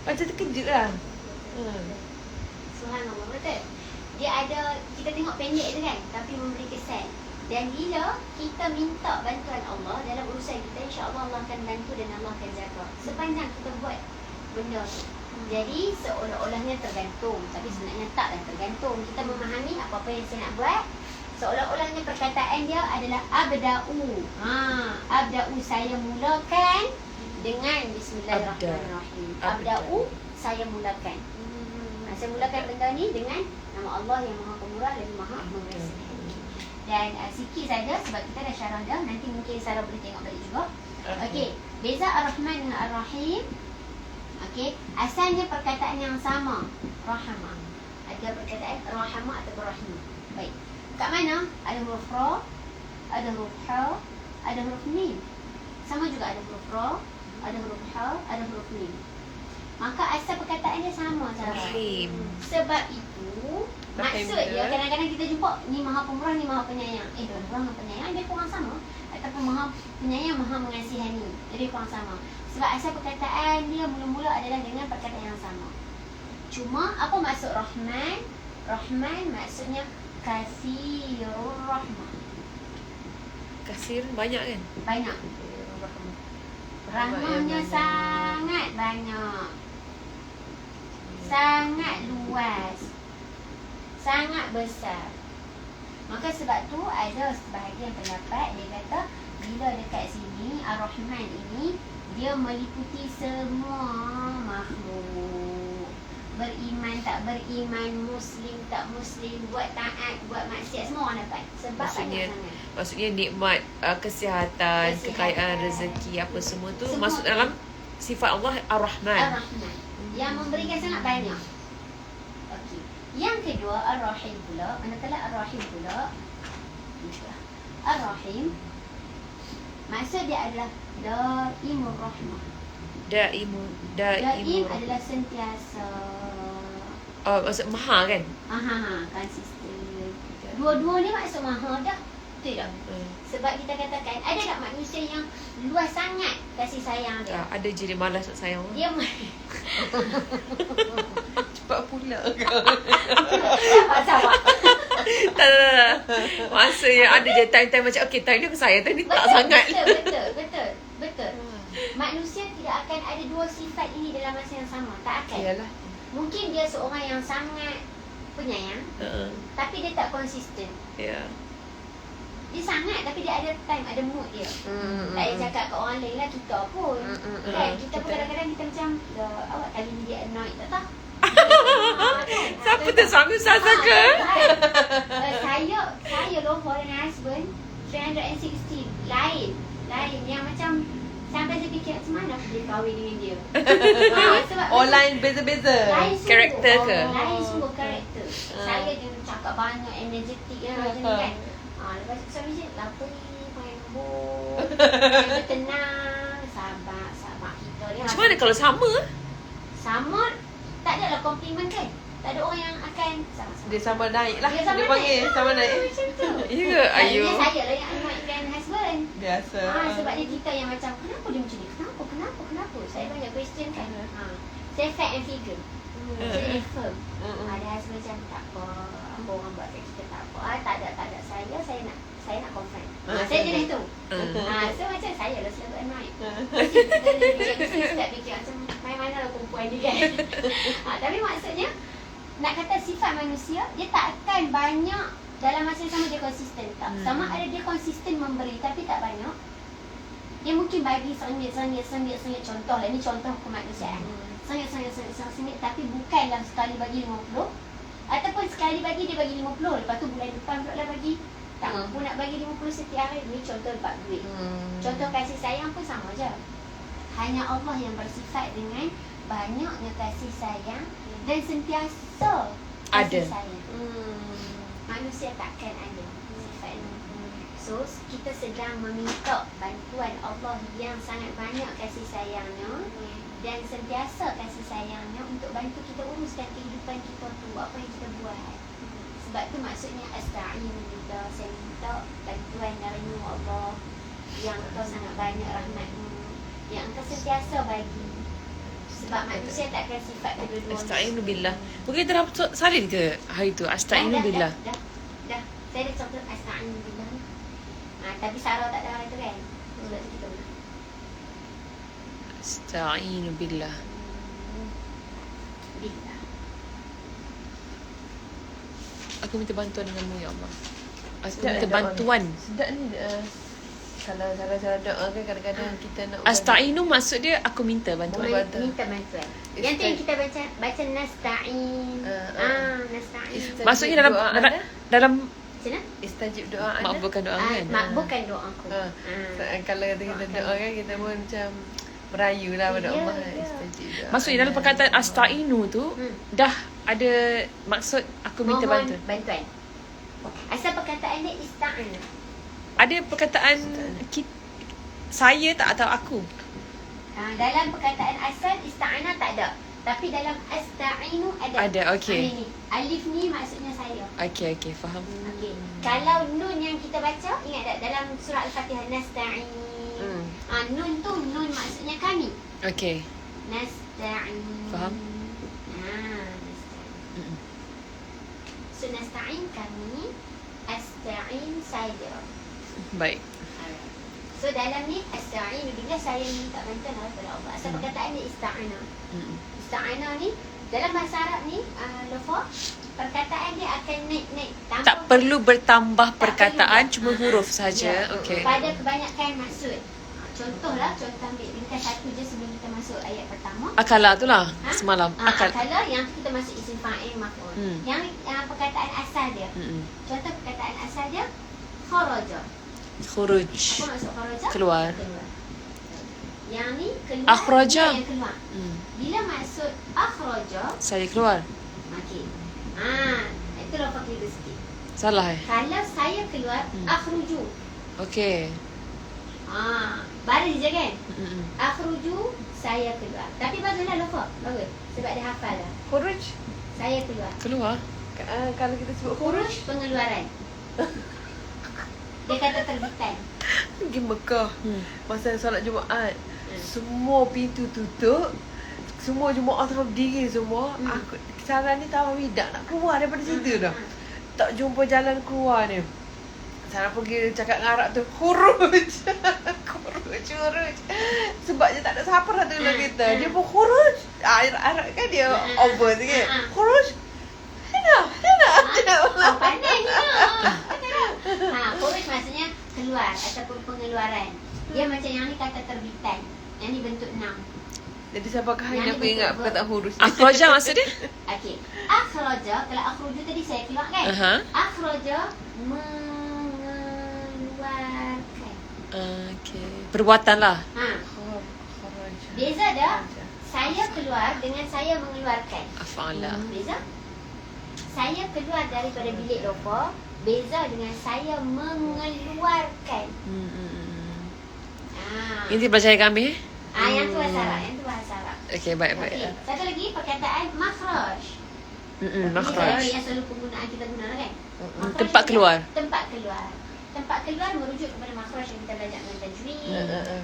Macam terkejut lah. Subhanallah, betul. Dia ada, kita tengok pendek je kan, tapi memberi kesan. Dan bila kita minta bantuan Allah dalam urusan kita, insya-Allah Allah akan bantu dan Allah akan jaga. Sepanjang kita buat benda tu. Jadi seolah-olahnya tergantung, tapi sebenarnya taklah tergantung. Kita memahami apa-apa yang saya nak buat, seolah-olahnya perkataan dia adalah abda'u. Abda'u, saya mulakan dengan bismillahirrahmanirrahim. Abda'u, saya mulakan. Saya mulakan benda ni dengan nama Allah yang Maha Pemurah dan Maha Mengasihi. Dan sikit saja sebab kita dah syarah dah, nanti mungkin Sarah boleh tengok balik juga. Okey, beza Ar-Rahman dengan Ar-Rahim. Okey, asalnya perkataan yang sama, rahama. Ada perkataan rahama atau rahim. Baik. Kat mana? Ada huruf ra, ada huruf ha, ada huruf mim. Sama juga ada huruf ra, ada huruf ha, ada huruf mim. Maka asal perkataan dia sama cara. Rahim. Sebab itu maksud dia kadang-kadang kita jumpa ni Maha Pemurah, ni Maha Penyayang. Maha Penyayang dia kurang sama, ataupun Maha Penyayang, Maha Mengasihani. Jadi kurang sama. Sebab asal perkataan dia mula-mula adalah dengan perkataan yang sama. Cuma apa maksud Rahman? Rahman maksudnya kasirur rahmah. Kasir banyak kan? Banyak. Rahmahnya sangat banyak. Sangat luas. Sangat besar. Maka sebab tu ada sebahagian pendapat dia kata bila dekat sini Ar-Rahman ini dia meliputi semua makhluk. Beriman tak beriman, muslim tak muslim, buat taat, buat maksiat, semua orang dapat. Sebab banyak sangat. Maksudnya nikmat kesihatan, kekayaan, rezeki apa semua tu Semua masuk dalam sifat Allah Ar-Rahman. Ar-Rahman yang memberikan sangat banyak. Okey. Yang kedua Ar-Rahim pula. Manakala Ar-Rahim pula, Ar-Rahim maksud dia adalah Daimur Rahmah. Daim Daim adalah sentiasa. Oh, maksud maha kan? Konsisten. Dua-dua ni maksud maha dah. Betul tak? Sebab kita katakan ada tak manusia yang luas sangat kasih sayang dia? Ada je dia malas nak sayang. Dia Cepat pula. sabar. Tak. Maksudnya ada je time-time macam okay, time ni aku sayang, time ni tak sangat. Betul. Manusia tidak akan ada dua sifat ini dalam masa yang sama. Tak akan. Yalah. Mungkin dia seorang yang sangat penyayang, tapi dia tak konsisten. Ya. Dia sangat tapi dia ada time, ada mood dia. Tak payah cakap kat orang lain lah, kita pun. Kan? Kita pun kadang-kadang kita macam, awak kali ni dia annoyed tak tahu. Siapa tu suami Ustazah ke? Saya lover dengan husband 360 lain yang macam sampai saya fikir macam mana aku boleh kahwin dengan dia. Sebab Lain beza-beza. lain sungguh. Karakter ke? Lain sungguh karakter. Saya dia cakap banyak, energetik macam ni kan. Lepas tu suami saya, apa ni, main lembut, main tenang, sabar kita ni. Macam mana kalau sama? Sama, tak adalah komplimen kan. Tak ada orang yang akan sama-sama. Dia sama naik lah. Dia sama Dia panggil naik. sama naik. Macam tu. Ya ke? Ayo. Selalunya saya lah yang annoyedkan husband. Biasa. Sebab dia kita yang macam, kenapa dia macam ni? Kenapa? Saya banyak question kan. Saya fact and figure. Saya firm. Ada husband macam, tak apa. Apa orang buat kat kita tak apa. Tak ada. Saya nak confront. Saya jenis tu. So macam saya lah selalu annoyed. Mesti tak fikir macam, mana lah perempuan ni kan. Tapi maksudnya, nak kata sifat manusia, dia tak akan banyak dalam masa yang sama dia konsisten. Sama ada dia konsisten memberi tapi tak banyak. Dia mungkin bagi sengit contoh lah. Ini contoh kemanusiaan. Sengit tapi bukanlah sekali bagi 50. Ataupun sekali bagi dia bagi 50. Lepas tu bulan depan pula lah bagi. Tak mampu nak bagi 50 setiap hari. Ini contoh lepas duit. Contoh kasih sayang pun sama je. Hanya Allah yang bersifat dengan banyaknya kasih sayang dan sentiasa kasih sayang. Manusia takkan ada sifat ini. So, kita sedang meminta bantuan Allah yang sangat banyak kasih sayangnya dan sentiasa kasih sayangnya untuk bantu kita uruskan kehidupan kita tu, apa yang kita buat. Sebab tu maksudnya asta'in billah, saya minta bantuan darimu Allah yang engkau sangat banyak rahmatmu, yang engkau sentiasa bagi. Sebab manusia takkan sifat kedua-dua. Astagfirullah billah. Mungkin kita dah salin ke hari tu? Astagfirullah billah. Dah. Saya dah contoh astagfirullah billah. Tapi Sarah tak ada hari tu kan. Sebab tu kita ulang. Astagfirullah billah. Billah. Aku minta bantuan denganmu ya Allah. Aku Sedap minta doa bantuan. ni. Sedap ni. Kalau cara doa kan kadang-kadang kita nak Astagfirullah maksud dia aku minta bantuan. Minta bantuan. Yang tu yang kita baca nasta'in. Nasta'in. Maksudnya dalam Macam mana? istajib doa anda. makbulkan doa kan. Makbulkan doaku. Kalau kita doa kan kita pun macam merayu lah pada Allah. Istajib doa. Maksudnya dalam perkataan astagfirullah tu dah ada maksud aku minta Mohon bantuan. Asal perkataan dia ista'an. Ada perkataan saya tak atau aku. Dalam perkataan asal ista'ana tak ada. Tapi dalam asta'inu ada. Ada, okey. Ni. Alif ni maksudnya saya. Okey, faham. Okey. Kalau nun yang kita baca, ingat tak dalam surah Al-Fatihah nasta'in. Nun tu nun maksudnya kami. Okey. Nasta'in. Faham? Nasta'in. So nasta'in kami, asta'in saya. Baik. So dalam ni asta'inu billah, saya minta bantuan daripada Allah. Asal perkataan ni ista'ana. Ista'ana ni dalam bahasa Arab ni Lofa, perkataan dia akan naik tambah. Tak perlu bertambah Tak perkataan, perlu. cuma huruf saja. Ya. Okey. Pada kebanyakan maksud. Contohlah, contoh ambil ringkas satu je sebelum kita masuk ayat pertama. Akala tu lah semalam. Akala yang tu kita masuk isim fa'il maf'ul. Hmm. Yang perkataan asal dia. Contoh perkataan asal dia kharaja. Khuruj. Apa maksud kharaja? Keluar. Yang ni keluar. Akhraja. Yang keluar. Bila maksud akhraja, Saya keluar. okey. Itu lafaz keliru sikit. Salah Kalau saya keluar, akhruju. Okey. Baris je kan? Akhruju, saya keluar. Tapi baguslah lafaz. Bagus. Sebab dia hafal lah. Khuruj. Saya keluar. Keluar. Kalau kita sebut khuruj, Khuruj pengeluaran. Dia kata terbitan. pergi Mekah. Masa solat Jumaat, semua pintu tutup. Semua jemaah tengah berdiri semua. Aku Sarah ni tahu tidak nak keluar daripada situ dah. Tak jumpa jalan keluar ni. Sarah pergi cakap dengan Arab tu, khuruj. Khuruj. Sebab dia tak ada siapa dah dengar kita. Dia pun khuruj. Arab kan dia over sikit. Khuruj. Hina. Pandai ni. Khuruj maksudnya keluar ataupun pengeluaran. Dia macam yang ni kata terbitan. Yang ni bentuk noun. Jadi siapakah yang aku ingat perkataan huruf? Akhraja maksud dia? Okey. Akhraja, kalau akhruju tadi saya keluar kan? Akhraja mengeluarkan. Okey. Perbuatan lah. Beza dah. Saya keluar dengan saya mengeluarkan. Af'ala. Beza? Saya keluar daripada bilik lofa, beza dengan saya mengeluarkan. Ini belajar kami. Yang tu bahasa Arab, yang tu bahasa Arab. Okey, baik. Okey. Satu lagi perkataan makhraj. Makhraj. Yang selalu penggunaan kita guna kan? Makhraj Tempat keluar. Tempat keluar. Tempat keluar merujuk kepada makhraj yang kita belajar dengan tajwid.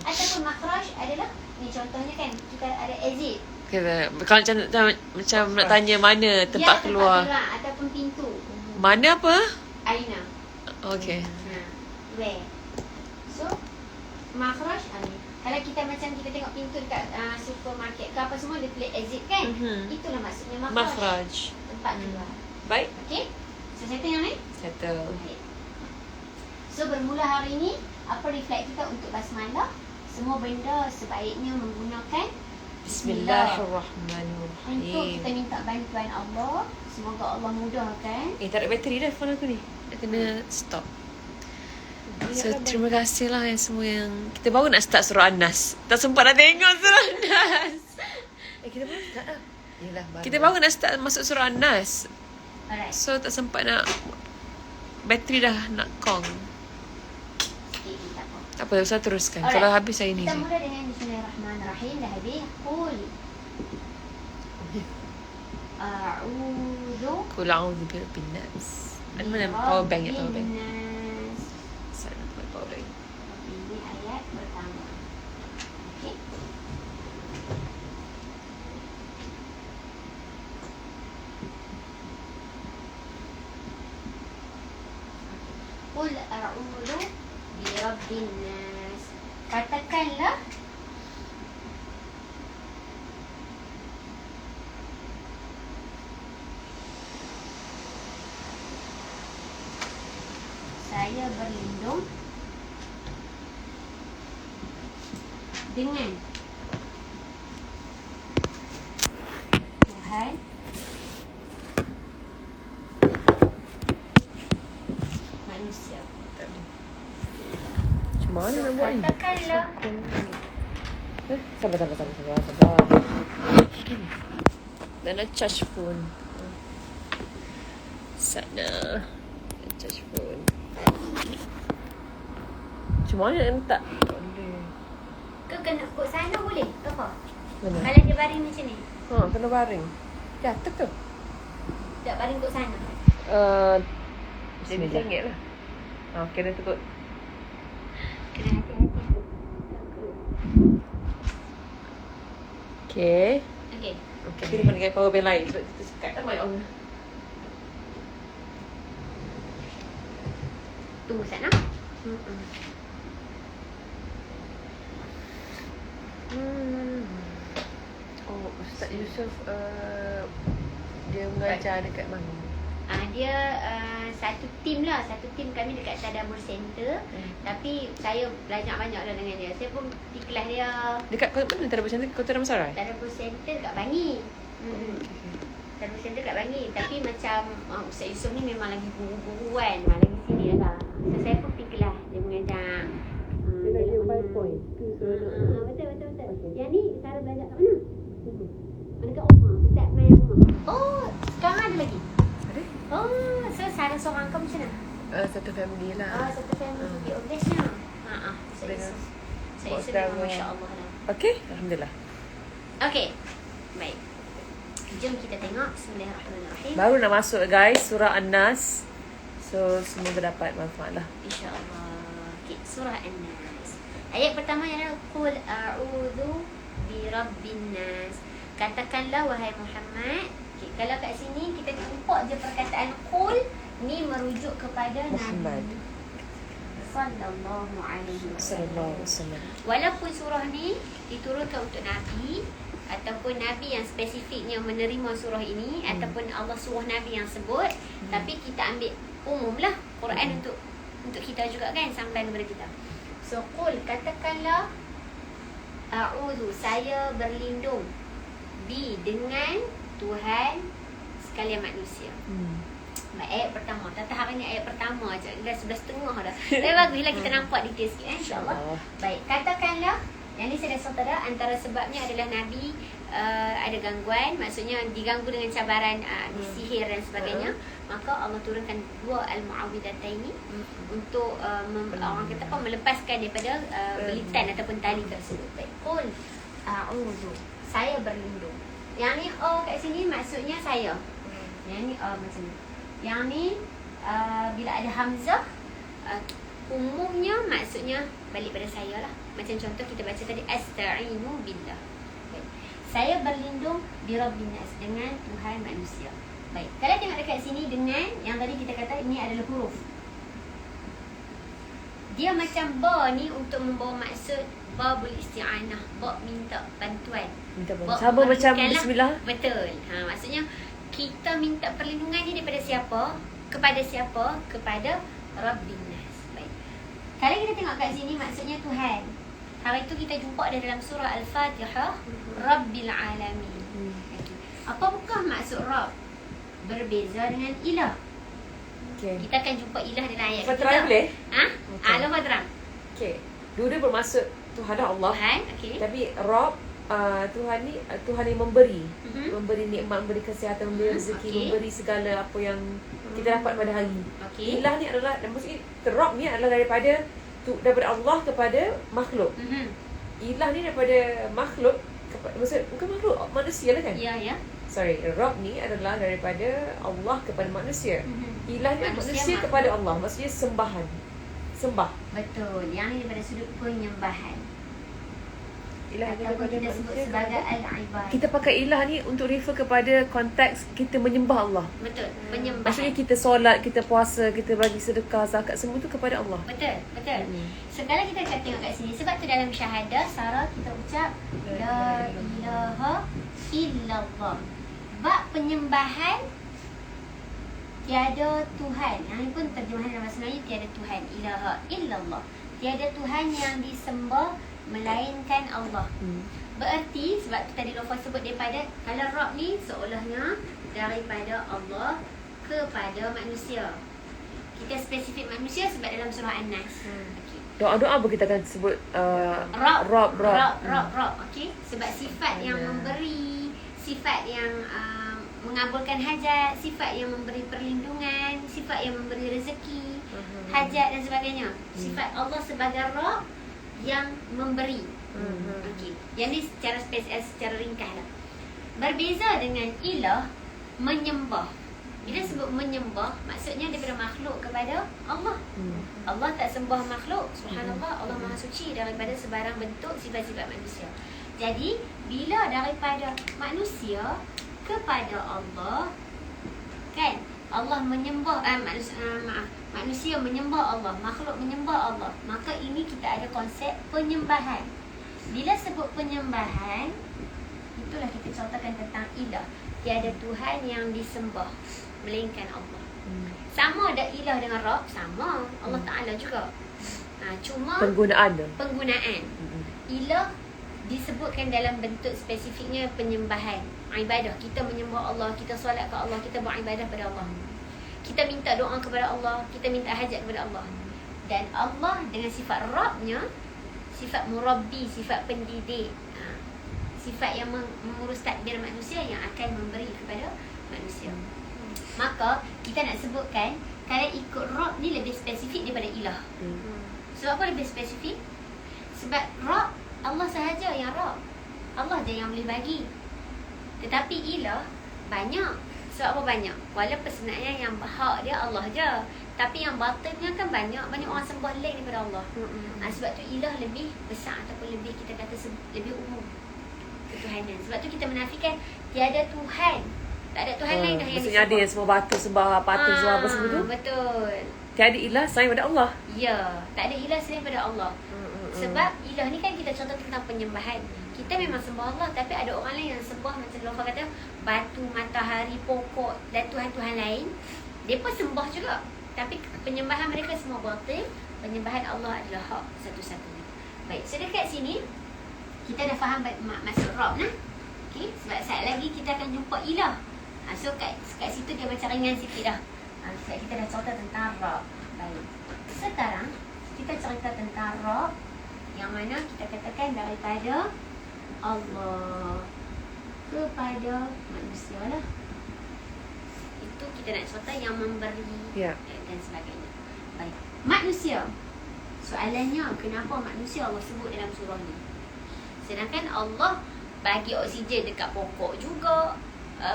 Ataupun makhraj adalah, ni contohnya kan, kita ada exit. Kalau macam nak tanya mana tempat keluar. Ataupun pintu. Mana apa? Aina. Okey. Where. So, makhraj ni. Kalau kita macam kita tengok pintu dekat supermarket ke apa semua, dia tulis exit kan? Itulah maksudnya makhraj. Tempat keluar. Baik. Okey? So, settle yang ni? Settle. Okay. So, bermula hari ni, apa reflect kita untuk basmalah? Semua benda sebaiknya menggunakan Bismillahirrahmanirrahim. Untuk kita minta bantuan Allah. Semoga Allah mudahkan. Tak ada bateri dah phone aku ni. Dah kena stop. So terima kasih lah yang semua yang kita baru nak start surah An-Nas. Tak sempat nak tengok surah An-Nas. Kita baru start lah. Yelah, Kita baru nak start masuk surah An-Nas. Alright. So tak sempat nak, bateri dah nak kong. Okay, tak apa. Tak apa, usah teruskan. Alright. Kalau habis saya ni Kita je. mula dengan Bismillahirrahmanirrahim. Dah habis. Qul a'udhu Qul a'udzu birabbin nas. Mana power bank ya, power bank. Nas. Sana power bank. Ini ayat pertama. Okey. Qul a'udhu birabbin nas. Katakanlah saya berlindung dengan Tuhan manusia. Macam mana nak buat ni? Katakanlah Sabar. Dah nak charge phone. Sana. Charge phone. Macam mana nak letak? kau kena kod sana boleh ke apa? Mana? Kalau dia baring macam ni, kena baring. Jatuh ke? tak baring kod sana. Jadi RM1 lah. Kena tukut. Kena hati-hati. Okay. Okey. Tapi dia pakai power bank lain sebab kita sekat tak main on. Tunggu sana. Oh, Ustaz Yusof dia mengajar dekat mana? Dia satu tim kami dekat Tadabbur Center. Tapi saya belajar banyak dah dengan dia. Saya pun di kelas dia. Dekat mana Tadabbur Center? Kota Damansara? Tadabbur Center kat Bangi. Tadabbur Center kat Bangi. Tapi macam Ustaz Yusof ni memang lagi guru-guru kan. Memang lagi sini lah. So saya pun pergi kelas. Dia mengajar. Dia nak dia 5 point. Betul. Yang ni Sarah belajar kat mana? Dekat rumah. Ustaz main rumah. Oh, sekarang ada lagi? Ada? Oh, so Sarah seorang kau macam mana? Satu family lah. Satu family pergi Ogdeshnya. Dengan Saya Ustaz sedang masya-Allah lah. Okey, alhamdulillah. Okey. Baik. Jom kita tengok Bismillahirrahmanirrahim. Baru nak masuk guys surah An-Nas. So semoga dapat manfaat lah. Insya-Allah. Okey, surah An-Nas. Ayat pertama ialah qul a'udzu birabbin nas. Katakanlah wahai Muhammad. Okay, kalau kat sini kita import je perkataan qul ni merujuk kepada Muhammad Nabi sallallahu alaihi sallallahu wasallam. alaihi wasallam. Walaupun surah ni diturunkan untuk Nabi ataupun Nabi yang spesifiknya menerima surah ini ataupun Allah suruh Nabi yang sebut, tapi kita ambil umum lah Quran untuk kita juga kan, sampai kepada kita. So qul, katakanlah a'udzu, saya berlindung dengan Tuhan sekalian manusia. Ayat pertama. Tatah hari ni ayat pertama je. Dah 11.30 dah. Tapi baguslah kita nampak detail sikit insya-Allah. Baik, katakanlah yang ni saya dah saudara, antara sebabnya adalah Nabi ada gangguan, maksudnya diganggu dengan cabaran sihir dan sebagainya. Maka Allah turunkan 2 al-mu'awwidhataini untuk orang kata apa, melepaskan daripada belitan ataupun tali tersebut. Baik, qul a'udzu, saya berlindung. Yang ni kat sini maksudnya saya. Yang ni macam ni. Yang ni bila ada hamzah umumnya maksudnya balik pada saya lah. Macam contoh kita baca tadi asta'inu billah. Baik. Saya berlindung birabbin nas, dengan Tuhan manusia. Baik. Kalau tengok dekat sini dengan yang tadi kita kata ini adalah huruf. Dia macam ba ni untuk membawa maksud babul isti'anah, ba minta bantuan. Sama macam bismillah. Betul. Maksudnya kita minta perlindungan ni daripada siapa? Kepada siapa? Kepada Rabbin nas. Baik. Kalau kita tengok kat sini maksudnya Tuhan. Hari itu kita jumpa ada dalam surah Al-Fatihah, Rabbil alamin. Apakah maksud Rabb? Berbeza dengan ilah. Okey. Kita akan jumpa ilah dalam ayat kita. Fatihah boleh? Alam Fadram. Okey. Dua-dua bermaksud Tuhan Allah. Tuhan, okey. Tapi Rabb, Tuhan ni Tuhan yang memberi, memberi nikmat, memberi kesihatan, memberi rezeki, memberi segala apa yang kita dapat pada hari. Okey. Ilah ni adalah, maksudnya Rabb ni adalah daripada Allah kepada makhluk. Ilah ni daripada makhluk maksud bukan makhluk, manusia lah kan? Ya. Sorry, Rabb ni adalah daripada Allah kepada manusia. Ilah ni manusia kepada Allah, maksudnya sembahan. Sembah. Betul. Yang ni daripada sudut penyembahan. Ilah ni ataupun daripada kita sebut manusia sebagai kepada- al-ibadah. Kita pakai ilah ni untuk refer kepada konteks kita menyembah Allah. Betul. Penyembahan. Maksudnya kita solat, kita puasa, kita bagi sedekah, zakat, semua tu kepada Allah. Betul. Segala kita akan tengok kat sini. Sebab tu dalam syahadah Sarah kita ucap la ilaha illallah. Bab penyembahan, tiada Tuhan. Yang ini pun terjemahan dalam bahasa Melayu, tiada Tuhan. Ilaha illallah. Tiada Tuhan yang disembah melainkan Allah. Bererti sebab tu tadi Lofa sebut daripada, kalau Rabb ni seolahnya daripada Allah kepada manusia. Kita spesifik manusia sebab dalam surah An-Nas. Okay. Doa-doa pun kita akan sebut Rabb. Rabb. Okey, sebab sifat yang memberi, sifat yang mengabulkan hajat, sifat yang memberi perlindungan, sifat yang memberi rezeki, hajat dan sebagainya. Sifat Allah sebagai Rabb yang memberi. Okey. Yang ni secara ringkas lah. Berbeza dengan ilah, menyembah. Bila sebut menyembah, maksudnya daripada makhluk kepada Allah. Allah tak sembah makhluk. Subhanallah, Allah Maha Suci daripada sebarang bentuk sifat-sifat manusia. Jadi, bila daripada manusia kepada Allah, kan? Allah menyembah manusia menyembah Allah, makhluk menyembah Allah. Maka ini kita ada konsep penyembahan. Bila sebut penyembahan, itulah kita contohkan tentang ilah. Tiada Tuhan yang disembah melainkan Allah. Sama ada ilah dengan Rabb, sama. Allah Ta'ala juga. Cuma Penggunaan dia. penggunaan. Ilah disebutkan dalam bentuk spesifiknya penyembahan, ibadah. Kita menyembah Allah, kita solat ke Allah, kita beribadah pada Allah. Kita minta doa kepada Allah, kita minta hajat kepada Allah. Dan Allah dengan sifat Rabbnya, sifat murabbi, sifat pendidik, sifat yang mengurus takdir manusia, yang akan memberi kepada manusia. Maka kita nak sebutkan, kalau ikut Rabb ni lebih spesifik daripada ilah. Sebab apa lebih spesifik? Sebab Rabb, Allah sahaja yang Rabb. Allah je yang boleh bagi. Tetapi ilah banyak. Sebab apa banyak? Walaupun sebenarnya yang hak dia Allah je, tapi yang batinnya kan banyak orang sembah lain daripada Allah. Sebab tu ilah lebih besar, ataupun lebih, kita kata lebih umum ketuhanan. Sebab tu kita menafikan tiada Tuhan. Tak ada Tuhan lain dah yang maksudnya ada yang semua batu sembah, patung sembah apa semua tu. Betul. Tiada ilah selain pada Allah. Ya, tak ada ilah selain pada Allah. Sebab ilah ni kan kita contoh tentang penyembahan. Kita memang sembah Allah, tapi ada orang lain yang sembah, macam Lofa kata, batu, matahari, pokok dan Tuhan-Tuhan lain. Dia pun sembah juga, tapi penyembahan mereka semua batil. Penyembahan Allah adalah hak satu-satunya. Baik, so dekat sini kita dah faham maksud Rabb nah. Okay, sebab saat lagi kita akan jumpa ilah. So kat situ dia macam ringan sikit dah. Sebab kita dah cerita tentang Rabb. Baik, sekarang kita cerita tentang Rabb yang mana kita katakan daripada Allah kepada manusia lah. Itu kita nak cerita yang memberi dan sebagainya. Baik, manusia. Soalannya, kenapa manusia Allah sebut dalam surah ni? Sedangkan Allah bagi oksigen dekat pokok juga,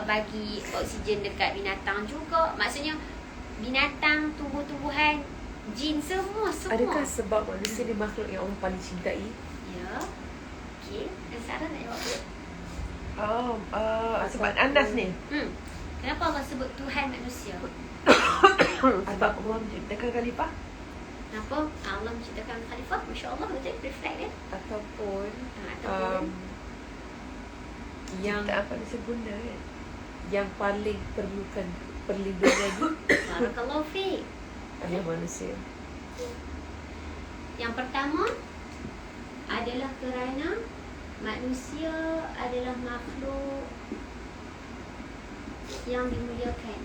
bagi oksigen dekat binatang juga. Maksudnya binatang, tumbuh-tumbuhan, jin, semua. Adakah sebab manusia ni makhluk yang Allah paling cintai? Ya. Okey, Sarah nak jawab dulu. Sebab Anas ni. Kenapa Allah sebut Tuhan manusia? Sebab Allah menciptakan khalifah. Kenapa Allah menciptakan khalifah? Masya Allah, betul reflect dia. Ataupun yang kita apa dia guna kan? Yang paling perlukan perlindungan ni barakallahu fiik adalah manusia. Yang pertama adalah kerana manusia adalah makhluk yang dimuliakan.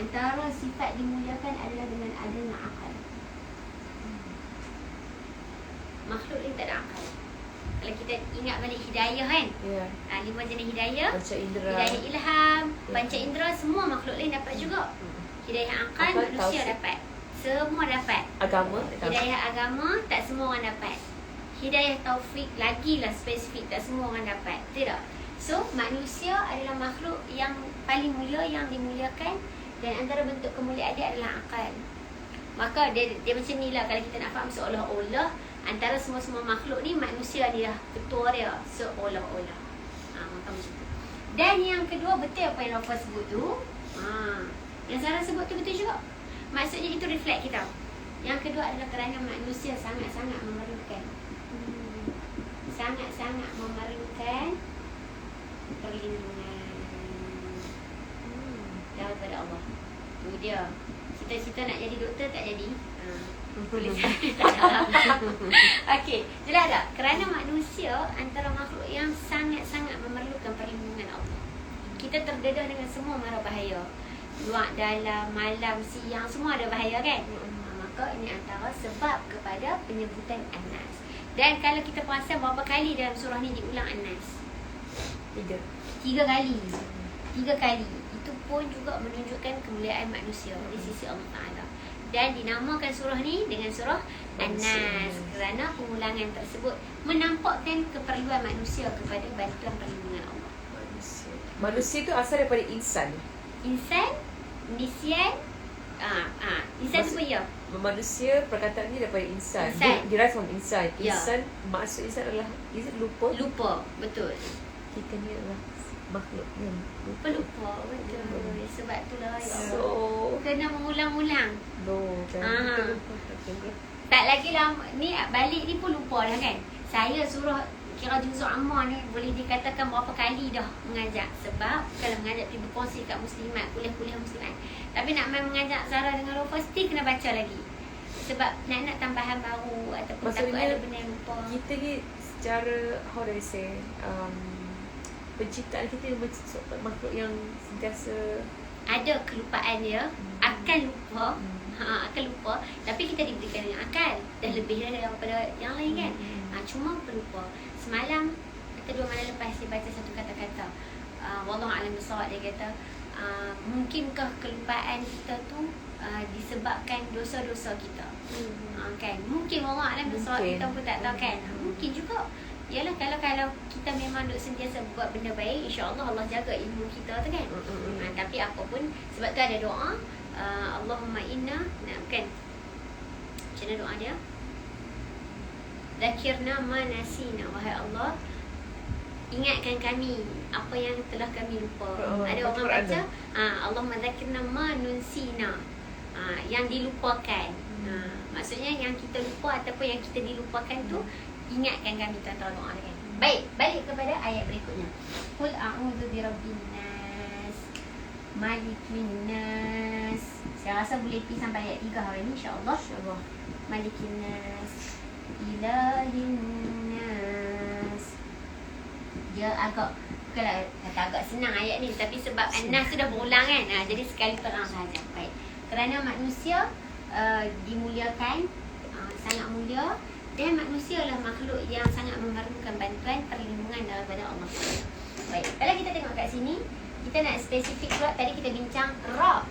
Antara sifat dimuliakan adalah dengan adanya akal. Makhluk lain tak ada akal. Kalau kita ingat balik hidayah kan, 5 jenis hidayah, Panca indera, hidayah ilham, panca indera, semua makhluk lain dapat juga. Hidayah akal manusia dapat. Semua dapat. Agama, hidayah agama tak semua orang dapat. Hidayah taufik lagilah spesifik, tak semua orang dapat. Tidak. So manusia adalah makhluk yang paling mulia, yang dimuliakan, dan antara bentuk kemuliaan dia adalah akal. Maka dia macam ni lah, kalau kita nak faham seolah-olah antara semua-semua makhluk ni, manusia ni lah ketua dia, seolah-olah. Maka macam tu. Dan yang kedua, betul apa yang Rafa sebut tu. Yang Sarah sebut tu betul juga. Maksudnya itu reflect kita. Yang kedua adalah kerana manusia sangat-sangat memerlukan sangat-sangat memerlukan perlindungan daripada Allah. Tu dia. Cita-cita nak jadi doktor tak jadi. Tulis. Okey, jelas tak? Kerana manusia antara makhluk yang sangat-sangat memerlukan perlindungan Allah. Kita terdedah dengan semua mara bahaya. Luar, dalam, malam, siang, semua ada bahaya kan? Maka ini antara sebab kepada penyebutan An-Nas. Dan kalau kita perasan berapa kali dalam surah ni diulang An-Nas? 3 kali. 3 kali. Itu pun juga menunjukkan kemuliaan manusia di sisi Allah Ta'ala. Dan dinamakan surah ni dengan surah An-Nas kerana pengulangan tersebut menampakkan keperluan manusia kepada bantuan perlindungan Allah. Manusia tu asal daripada insan. Insan, nisyan, insan tu pun ya. Manusia, perkataan ni daripada insan. Derive from insan. Insan, maksud insan adalah lupa. Lupa, betul. Kita ni adalah makhluk yang lupa, betul. Sebab itulah ya Allah. So, kena mengulang-ulang. lupa. Tak lagi lama ni, balik ni pun lupa dah kan. Saya suruh kira juzuk amma ni boleh dikatakan berapa kali dah mengajak. Sebab kalau mengajak pergi berkongsi kat muslimat, kuliah-kuliah muslimat, tapi nak main mengajak Zara dengan Rofa, mesti kena baca lagi. Sebab nak tambahan baru ataupun takut Maksudnya, ada benda yang lupa. kita ni secara, how do I say, penciptaan kita makhluk yang sentiasa Ada kelupaan dia, akan lupa. Akan lupa, tapi kita diberikan dengan akal dan lebih daripada yang lain kan. Cuma pelupa. Semalam kita 2 malam lepas dia baca satu kata-kata, wallahu a'lam bissawab, dia kata mungkinkah kelupaan kita tu disebabkan dosa-dosa kita. Kan mungkin wallahu a'lam bissawab, kita pun tak tahu kan. Mungkin juga. Yalah, kalau kita memang duk sentiasa buat benda baik, insya-Allah Allah jaga ilmu kita tu kan. Tapi apa pun, sebab tu ada doa, Allahumma inna, kan, macam mana doa dia? Dzakirna ma nasina, wahai Allah, ingatkan kami apa yang telah kami lupa. Ada orang baca Allahumma dzakirna ma nunsina, yang dilupakan. Maksudnya yang kita lupa ataupun yang kita dilupakan tu, ingatkan kami, tuan-tuan doa kan. Baik, balik kepada ayat berikutnya. Qul a'udzu birabbin nas, malikin nas. Saya rasa boleh pergi sampai ayat 3 hari ni, insya-Allah. Malikin nas, ilahin nas. Dia agak, bukanlah kata agak senang ayat ni, tapi sebab An-Nas sudah berulang kan. Jadi sekali terang saja. Baik. Kerana manusia dimuliakan, sangat mulia, dan manusia lah makhluk yang sangat memerlukan bantuan perlindungan daripada Allah. Baik. Kalau kita tengok kat sini, kita nak spesifik pula. Tadi kita bincang Rabb,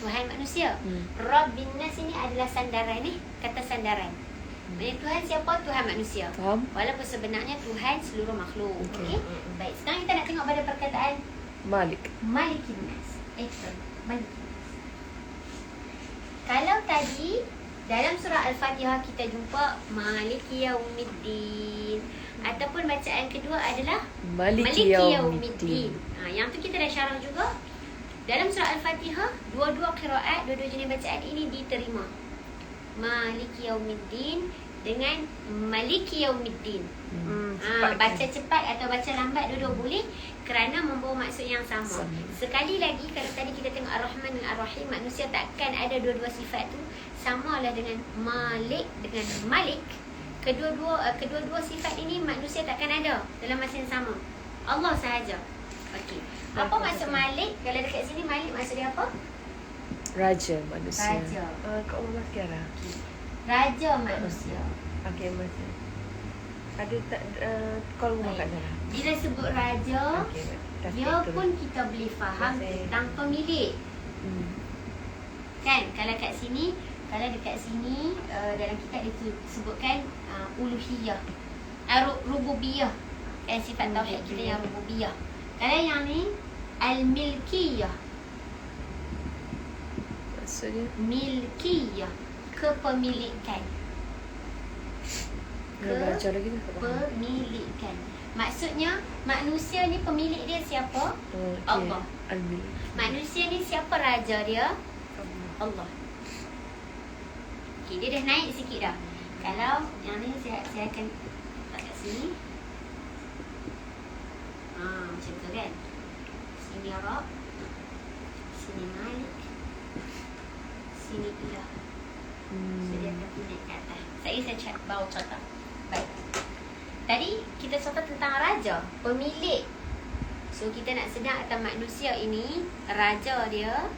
Tuhan manusia. Rabb bin nas ini adalah sandaran ni, kata sandaran. Maksudnya Tuhan siapa? Tuhan manusia. Faham? Walaupun sebenarnya Tuhan seluruh makhluk. Okey. Baik, sekarang kita nak tengok pada perkataan Malik. Malikin nas. Malikin nas. Kalau tadi dalam surah Al-Fatihah kita jumpa Maliki Yaumiddin, ataupun bacaan kedua adalah Maliki Yaumiddin. Yang tu kita dah syarah juga. Dalam surah Al-Fatihah, dua-dua qiraat, dua-dua jenis bacaan ini diterima. Maliki Yaumiddin dengan Maliki Yaumiddin. Baca cepat atau baca lambat dua-dua boleh, kerana membawa maksud yang sama. Sekali lagi, kalau tadi kita tengok Ar-Rahman dan Ar-Rahim, manusia takkan ada dua-dua sifat tu. Samalah dengan Malik dengan Malik. Kedua-dua sifat ini manusia takkan ada dalam masa yang sama. Allah sahaja. Okey. Apa maksud Malik? Kalau dekat sini Malik maksud dia apa? Raja manusia. Raja. Kak Umar sekarang. Raja manusia. Okey, masa. Ada tak call rumah kat sana? Bila sebut raja, dia pun kita boleh faham tentang pemilik. Kan? Kalau kat sini, kalau dekat sini dalam kitab disebutkan uluhiyah, rububiyah. Kan sifat tauhid kita yang rububiyah. Kalau yang ni al-milkiyah. Maksudnya Milkiyah, kepemilikan. baca lagi tak? Kepemilikan. Maksudnya manusia ni pemilik dia siapa? Allah. Al-Malik. Manusia ni siapa raja dia? Allah. Okey, dia dah naik sikit dah. Kalau yang ni saya akan letak kat sini. Macam tu kan. Sini Rabb, sini Malik, sini Ilah. So dia akan naik kat atas. Saya cek bawah catat. Baik. Tadi kita cerita tentang raja, pemilik. So kita nak sedar atas manusia ini, raja dia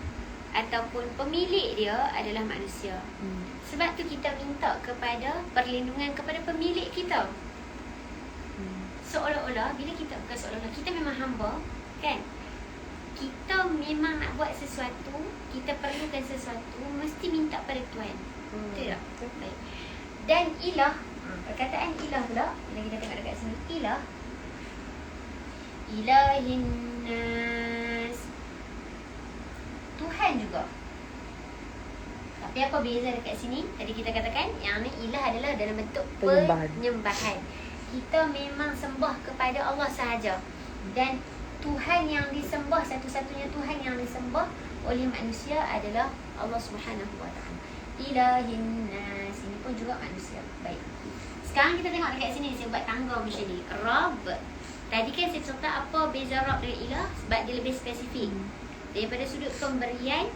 ataupun pemilik dia adalah manusia. Sebab tu kita minta kepada perlindungan kepada pemilik kita. Seolah-olah bila kita, bukan seolah-olah, kita memang hamba, kan? Kita memang nak buat sesuatu, kita perlukan sesuatu, mesti minta pada Tuhan. Betul tak? Baik. Dan ilah, perkataan ilah pula, bila kita tengok dekat sini, ilah, ilahin nas, Tuhan juga. Tapi apa beza dekat sini? Tadi kita katakan yang ni ilah adalah dalam bentuk penyembahan. Kita memang sembah kepada Allah sahaja. Dan Tuhan yang disembah, satu-satunya Tuhan yang disembah oleh manusia adalah Allah Subhanahu Wa Taala. ilahin nas. Ini pun juga manusia. Baik. Sekarang kita tengok dekat sini, saya buat tangga macam ni. Rabb. Tadi kan saya cerita apa beza Rabb dengan ilah, sebab dia lebih spesifik. Daripada sudut pemberian,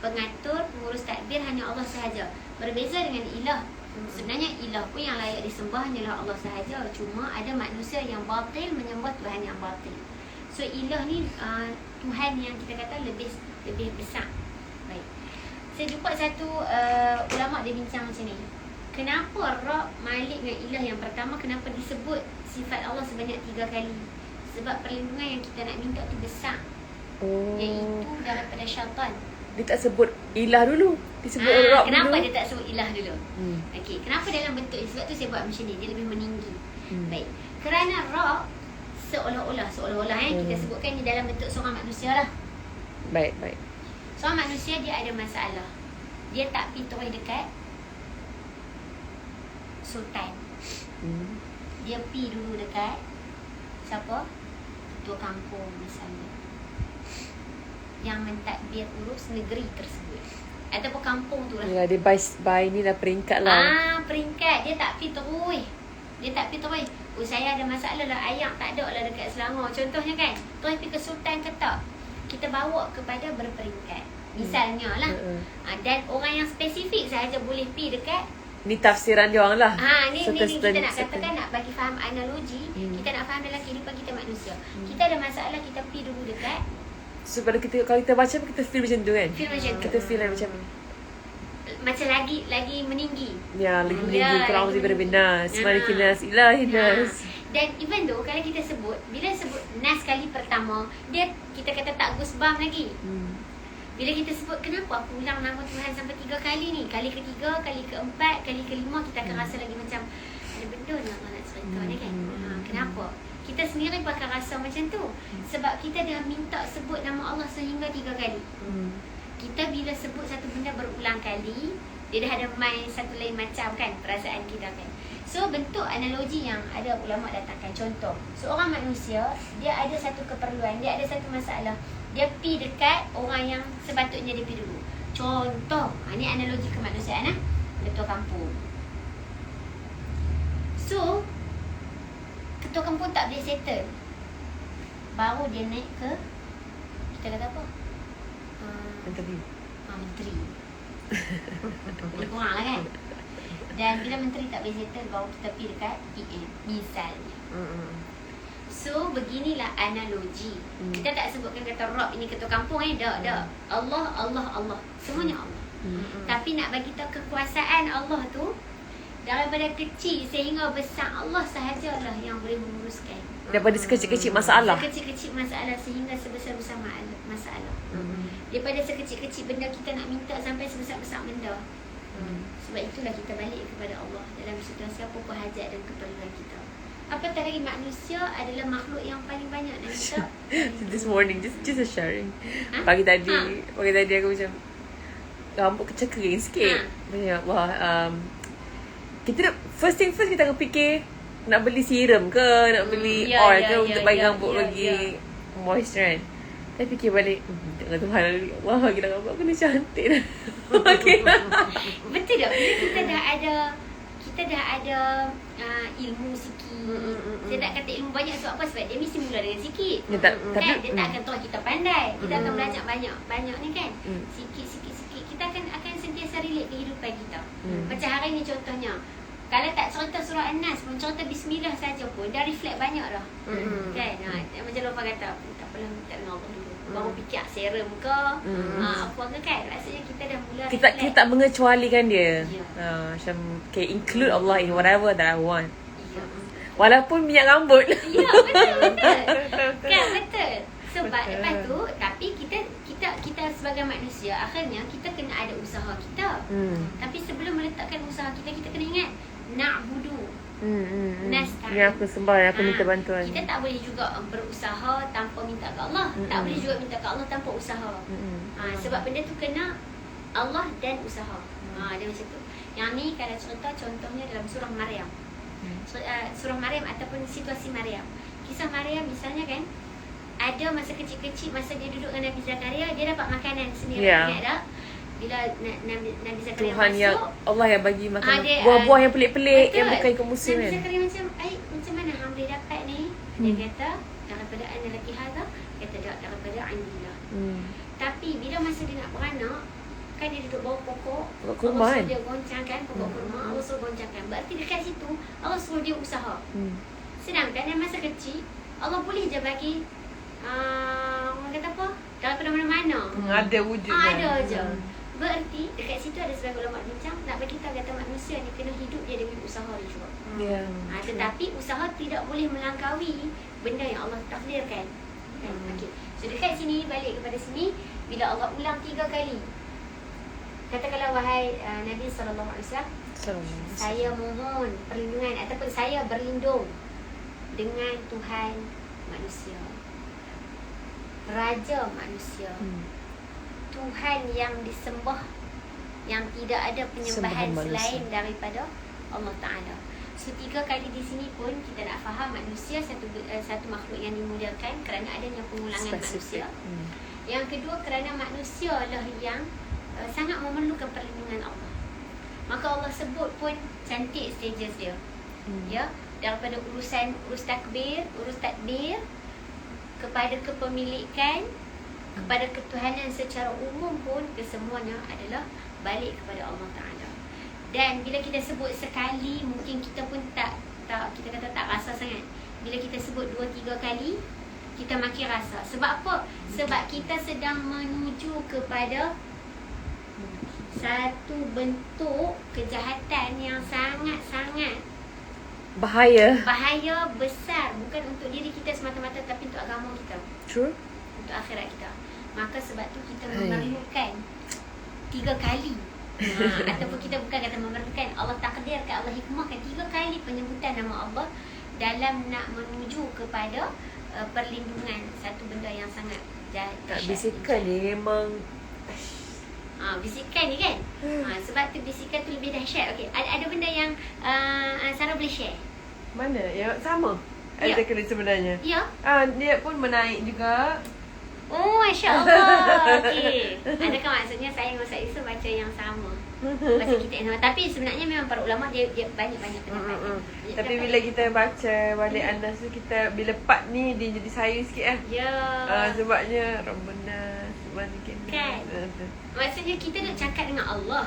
pengatur, pengurus tadbir hanya Allah sahaja. Berbeza dengan ilah. Sebenarnya ilah pun yang layak disembah hanyalah Allah sahaja. Cuma ada manusia yang batil menyembah Tuhan yang batil. So ilah ni Tuhan yang kita kata lebih besar. Baik. Saya jumpa satu ulama dia bincang macam ni. Kenapa Rabb, Malik dengan ilah yang pertama kenapa disebut sifat Allah sebanyak 3 kali? Sebab perlindungan yang kita nak minta tu besar. Iaitu daripada syaitan. Dia tak sebut ilah dulu. Dia sebut Rabb dulu. Kenapa dia tak sebut ilah dulu? Okey, kenapa dalam bentuk sebab tu saya buat macam ni, dia lebih meninggi. Baik. Kerana Rabb seolah-olah kita sebutkan ni dalam bentuk seorang manusia lah. Baik. Seorang manusia dia ada masalah. Dia tak pergi terus dekat sultan. Dia pergi dulu dekat siapa? Ketua kampung misalnya, yang mentadbir urus negeri tersebut ataupun kampung tu lah. Ya, dia by ni lah peringkat lah. Peringkat. Dia tak pergi terus. Oh, saya ada masalah lah, ayam tak ada lah dekat Selangor contohnya kan. Terus pergi ke sultan ke tak? Kita bawa kepada berperingkat. Misalnya lah. Dan orang yang spesifik sahaja boleh pergi dekat. Ni tafsiran dia orang lah. Ni kita nak katakan, nak bagi faham analogi. Kita nak faham dalam kehidupan kita manusia. Kita ada masalah, kita pergi dulu dekat. So pada kita, kalau kita baca kita feel macam tu kan. Kita feel Macam lagi meninggi. Ya, lagi meninggi. Kurang daripada binas. Malikin nas, ilahin nas. Dan even though kalau kita sebut, bila sebut nas kali pertama, kita kata tak gusbam lagi. Bila kita sebut, kenapa aku ulang nama Tuhan sampai 3 kali ni? Kali ketiga, kali keempat, kali kelima, kita akan rasa lagi macam ada benda ni Allah nak cerita ni kan. Kenapa? Kita sendiri bakal rasa macam tu. Sebab kita dah minta sebut nama Allah sehingga 3 kali. Kita bila sebut satu benda berulang kali, dia dah ada main satu lain macam kan perasaan kita kan. So bentuk analogi yang ada ulama datangkan. Contoh, seorang manusia, dia ada satu keperluan, dia ada satu masalah. Dia pergi dekat orang yang sepatutnya dia pergi dulu. Contoh, ni analogi kemanusiaan ketua kampung. So ketua kampung tak boleh settle, baru dia naik ke, kita kata apa? Menteri. Lebih kurang lah kan. Dan bila menteri tak boleh settle, baru kita pergi dekat PM misalnya. So beginilah analogi. Kita tak sebutkan kata Rabb ini ketua kampung dah. Allah. Semuanya Allah. Tapi nak bagi tahu kekuasaan Allah tu daripada kecil sehingga besar, Allah sahajalah yang boleh menguruskan. Daripada sekecil-kecil masalah. Sekecil-kecil masalah sehingga sebesar-besar masalah. Daripada sekecil-kecil benda kita nak minta sampai sebesar-besar benda. Sebab itulah kita balik kepada Allah dalam situasi apa-apa hajat dan keperluan kita. Apatah lagi manusia adalah makhluk yang paling banyak nak minta. This morning, just a sharing. Pagi tadi aku macam rambut kering sikit. Banyak kita first thing first kita akan fikir nak beli serum ke, nak beli oil ke untuk bagi rambut lagi moisture kan. Saya fikir balik, dengan Tuhan Allah, gila rambut aku ni cantik dah. Betul tak? Bila kita dah ada ilmu sikit. Saya tak kata ilmu banyak sebab apa? Sebab dia mesti mula dengan sikit. Dia tak akan tahu kita pandai. Kita akan belajar banyak ni kan. Sikit. Kita akan sentiasa relate kehidupan kita. Macam hari ni contohnya, kalau tak cerita surah An-Nas pun, cerita bismillah saja pun dah reflect banyak dah. Kan? Macam lupa kata, tak apalah minta dengan Allah dulu. Baru fikir serum ke, apa ke kan. Rasanya kita dah mula kita tak mengecualikan dia. Macam include Allah in whatever that I want. Walaupun minyak rambut. Ya, betul. Kan, betul. Sebab lepas tu, tapi kita sebagai manusia, akhirnya kita kena ada usaha kita. Tapi sebelum meletakkan usaha kita kena ingat na'budu. Yang aku sembah, yang aku minta bantuan. Kita tak boleh juga berusaha tanpa minta ke Allah. Tak boleh juga minta ke Allah tanpa usaha. Sebab benda tu kena Allah dan usaha. Dia macam tu. Yang ni kalau cerita contohnya dalam surah Maryam. Surah Maryam ataupun situasi Maryam. Kisah Maryam misalnya kan, ada masa kecil-kecil, masa dia duduk dengan Nabi Zakaria, dia dapat makanan sendiri. Ingat tak? bila Nabi Zakaria Tuhan masuk, yang Allah yang bagi makan dia, buah-buah yang pelik-pelik betul. yang bukan ikut musim Nabi kan. Zakaria macam mana hang boleh dapat ni? Dia kata daripada analaki hadha, kata daripada Andillah. Tapi bila masa dia nak beranak, kan dia duduk bawah pokok Kurma Allah kan? suruh dia goncangkan pokok kurma, Allah suruh goncangkan. Berarti dekat situ Allah suruh dia usaha. Sedangkan yang masa kecil Allah boleh je bagi orang kata apa? Daripada mana-mana. Ada wujudnya. Ada je. Berarti dekat situ ada sebagai ulama bincang nak bagi tahu kata manusia ni kena hidup dia dengan usaha dia juga. Ya. Tetapi usaha tidak boleh melangkaui benda yang Allah takdirkan. Okey. So dekat sini balik kepada sini bila Allah ulang 3 kali. Katakanlah wahai Nabi sallallahu alaihi wasallam, saya mohon perlindungan ataupun saya berlindung dengan Tuhan manusia, Raja manusia, Tuhan yang disembah, yang tidak ada penyembahan selain daripada Allah Ta'ala. So 3 kali di sini pun kita nak faham manusia satu makhluk yang dimuliakan kerana adanya pengulangan manusia. Yang kedua kerana manusia lah yang sangat memerlukan perlindungan Allah. Maka Allah sebut pun cantik stages dia. Ya, daripada urus takbir, urus tadbir, kepada kepemilikan, kepada ketuhanan secara umum pun kesemuanya adalah balik kepada Allah Ta'ala. Dan bila kita sebut sekali, mungkin kita pun tak kita kata tak rasa sangat. Bila kita sebut 2-3 kali, kita makin rasa. Sebab apa? Sebab kita sedang menuju kepada satu bentuk kejahatan yang sangat-sangat Bahaya. besar, bukan untuk diri kita semata-mata tapi untuk agama kita, True. untuk akhirat kita. Maka sebab tu kita memerlukan 3 kali. Ataupun kita bukan kata memerlukan, Allah takdirkan, Allah hikmahkan 3 kali penyebutan nama Allah dalam nak menuju kepada perlindungan satu benda yang sangat Tak bisikan ni memang bisikan ni kan. Sebab tu bisikan tu lebih dahsyat. Okey, ada benda yang Sarah boleh share. Mana? Yang sama. Ya. Exactly sebenarnya. Ya. Dia pun menaik juga. Oh, masya-Allah. Okey. Adakah maksudnya saya dengan Ustaz Yusuf baca yang sama? Baca kita yang sama. Tapi sebenarnya memang para ulama dia banyak-banyak pendapat. Tapi bila kita baca balik Anas tu, kita bila part ni dia jadi saya sikit lah. Ya. Sebabnya Rabbana Kan? Maksudnya kita nak cakap dengan Allah.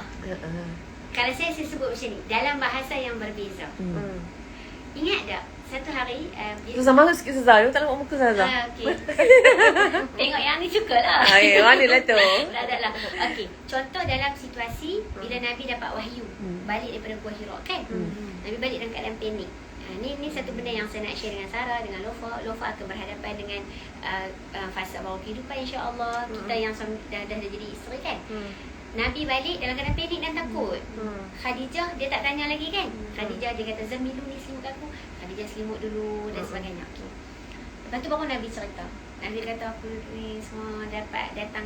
Kalau saya sebut macam ni dalam bahasa yang berbeza. Ingat tak satu hari Tu sama ke sikit Zazah. Dia tak nampak muka Zazah. okey. Tengok yang ni juga lah. Mana lah tu? Tak lah. Okey, contoh dalam situasi bila Nabi dapat wahyu balik daripada Gua Hira kan. Nabi balik dalam keadaan panik. Ni satu benda yang saya nak share dengan Sarah, dengan Lofa. Lofa akan berhadapan dengan fasa baru kehidupan insya-Allah. Kita yang dah jadi isteri kan. Nabi balik dalam keadaan panik dan takut. Khadijah dia tak tanya lagi kan. Khadijah dia kata Zamilu ni selimut aku. Khadijah selimut dulu dan sebagainya. Okey. Lepas tu baru Nabi cerita. Nabi kata aku ni semua dapat datang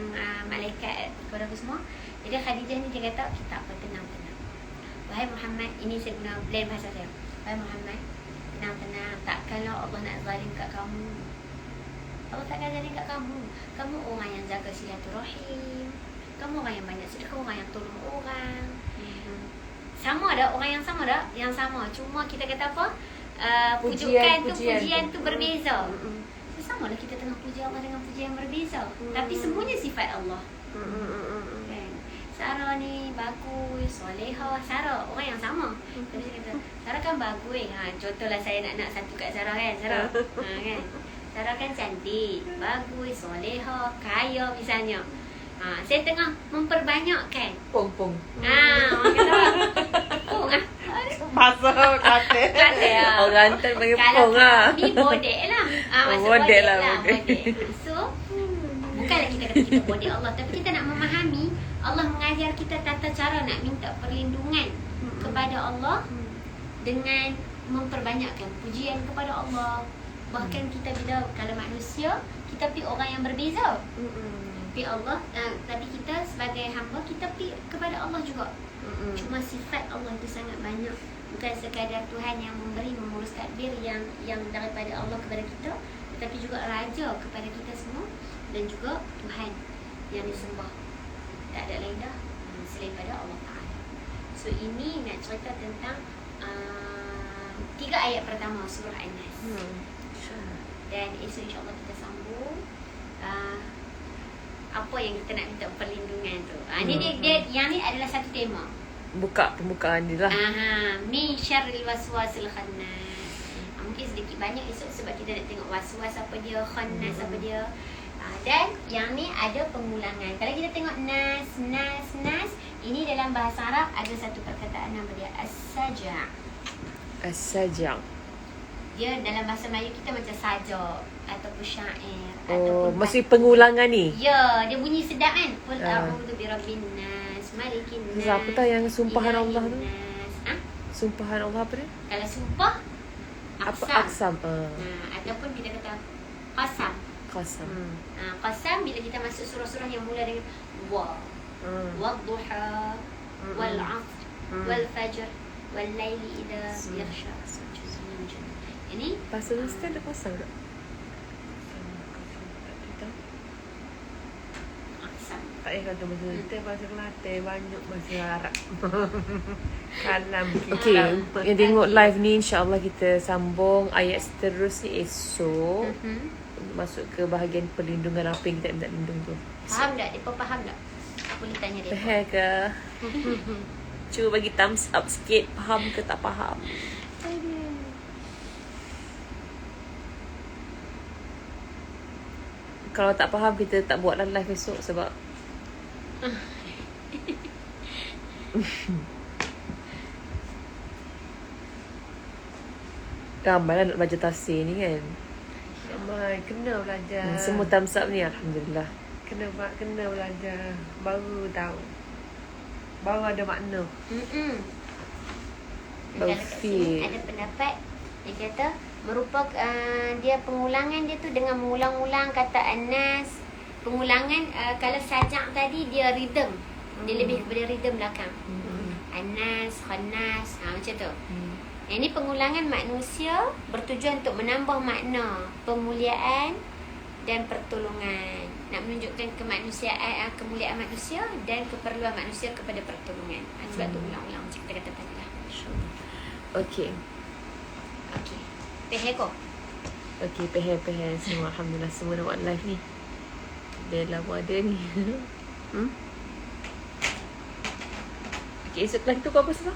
malaikat kepada aku semua. Jadi Khadijah ni dia kata kita apa tenang-tenang. Wahai Muhammad, ini saya guna lain bahasa saya. Wahai Muhammad, tenang-tenang. Takkanlah Allah nak zalim kat kamu. Allah takkan zalim kat kamu. Kamu orang yang jaga silaturahim. Kamu orang yang banyak sedekah, orang yang tolong orang. Sama dah, orang yang sama dah. Yang sama. Cuma kita kata apa? Pujian tu berbeza. Sama lah kita tengah puji Allah dengan puji yang berbeza. Tapi semuanya sifat Allah. Kan? Sarah ni bagus, solehah. Sarah orang yang sama. Tapi saya kata Sarah kan bagus. Contohlah saya nak satu kat Sarah kan. Sarah kan. Sarah kan cantik, bagus, solehah, kaya misalnya. Saya tengah memperbanyakkan. Pong-pong. Orang kata pong Bahasa kata. Orang hantar bagi kalau pong lah. kami bodek lah. Maksud Bodek lah, bodek. So bukanlah kita kata kita bodek Allah, tapi kita nak memahami Allah mengajar kita tata cara nak minta perlindungan kepada Allah dengan memperbanyakkan pujian kepada Allah. Bahkan kita bila kalau manusia kita pergi orang yang berbeza. Pergi Allah, tapi kita sebagai hamba kita pergi kepada Allah juga. Cuma sifat Allah itu sangat banyak. Bukan sekadar Tuhan yang memberi mengurus takdir yang daripada Allah kepada kita, tetapi juga Raja kepada kita semua dan juga Tuhan yang disembah. Tak ada lain dah. selain pada Allah Ta'ala. So ini nak cerita tentang 3 ayat pertama surah An-Nas. Dan esok insyaAllah kita sambung apa yang kita nak minta perlindungan tu. Ni dia yang ni adalah satu tema. Buka pembukaan dia lah. Min syarril waswasil khannas. Mungkin sedikit banyak esok sebab kita nak tengok waswas apa dia, khannas apa dia. Dan yang ni ada pengulangan. Kalau kita tengok nas, ini dalam bahasa Arab ada satu perkataan nama dia as-saja'. As-saja'. Dia dalam bahasa Melayu kita macam saja ataupun syair Oh, ataupun masih pengulangan ni. ya, dia bunyi sedap kan. Qul a'udzu birabbin nas, malikin nas. Apa tahu yang sumpahan ilahin Allah tu? nas. Sumpahan Allah apa dia? Kalau sumpah Apa aqsam. aksam? Ataupun kita kata qasam. Qasam. Qasam bila kita masuk surah-surah yang mula dengan wa, wad-duha, wal 'asr, wal fajr, wal laili idza yaghsha. Ini Bahasa Ustaz ada pasal tak? aqsam. Tak payah kata bahasa Kelantan, bahasa Kelantan banyak bahasa Arab. Kalam kita. Okay, yang tengok live ni insyaAllah kita sambung ayat seterusnya esok. Masuk ke bahagian perlindungan apa yang kita minta lindung tu. Faham tak? Mereka faham tak? Boleh tanya dia. Faham ke? Cuba bagi thumbs up sikit. Faham ke tak faham? Kalau tak faham kita tak buatlah live esok sebab ramai lah nak belajar tafsir ni kan. Ramai kena belajar. Semua thumbs up ni Alhamdulillah. Kena belajar. Baru tahu. Baru ada makna. Kalau kat sini ada pendapat yang kata merupakan dia pengulangan dia tu dengan mengulang-ulang kata An-Nas. Pengulangan kalau sajak tadi dia rhythm. Dia lebih kepada rhythm belakang. An-Nas, Khannas, macam tu. Yang ni pengulangan manusia bertujuan untuk menambah makna pemuliaan dan pertolongan. Nak menunjukkan kemanusiaan, kemuliaan manusia dan keperluan manusia kepada pertolongan. Sebab tu ulang-ulang macam kita kata tadi lah. Okay. Faham kau? Okay, peher semua. Alhamdulillah semua nak buat live ni. Bella pun ada ni. Okay, esok kelas tu kau apa sebab?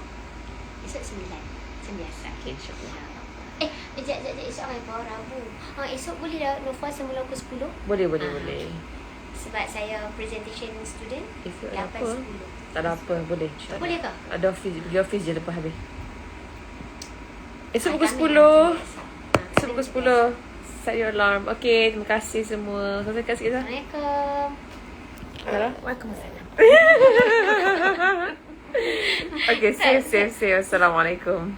Esok 9. Macam biasa. Okay, insyaAllah. Sekejap. Esok apa? Rabu. Esok boleh dah Nova semula pukul 10? Boleh. Sebab saya presentation student Esok ada apa? 8.10. Tak ada apa, boleh. Boleh ke? Ada pergi office je lepas habis. Esok pukul Kami 10. biasa. Esok pukul 10. Set your alarm. Okay, terima kasih semua. Terima kasih kita. Assalamualaikum. Waalaikumsalam. Okay, safe. Assalamualaikum.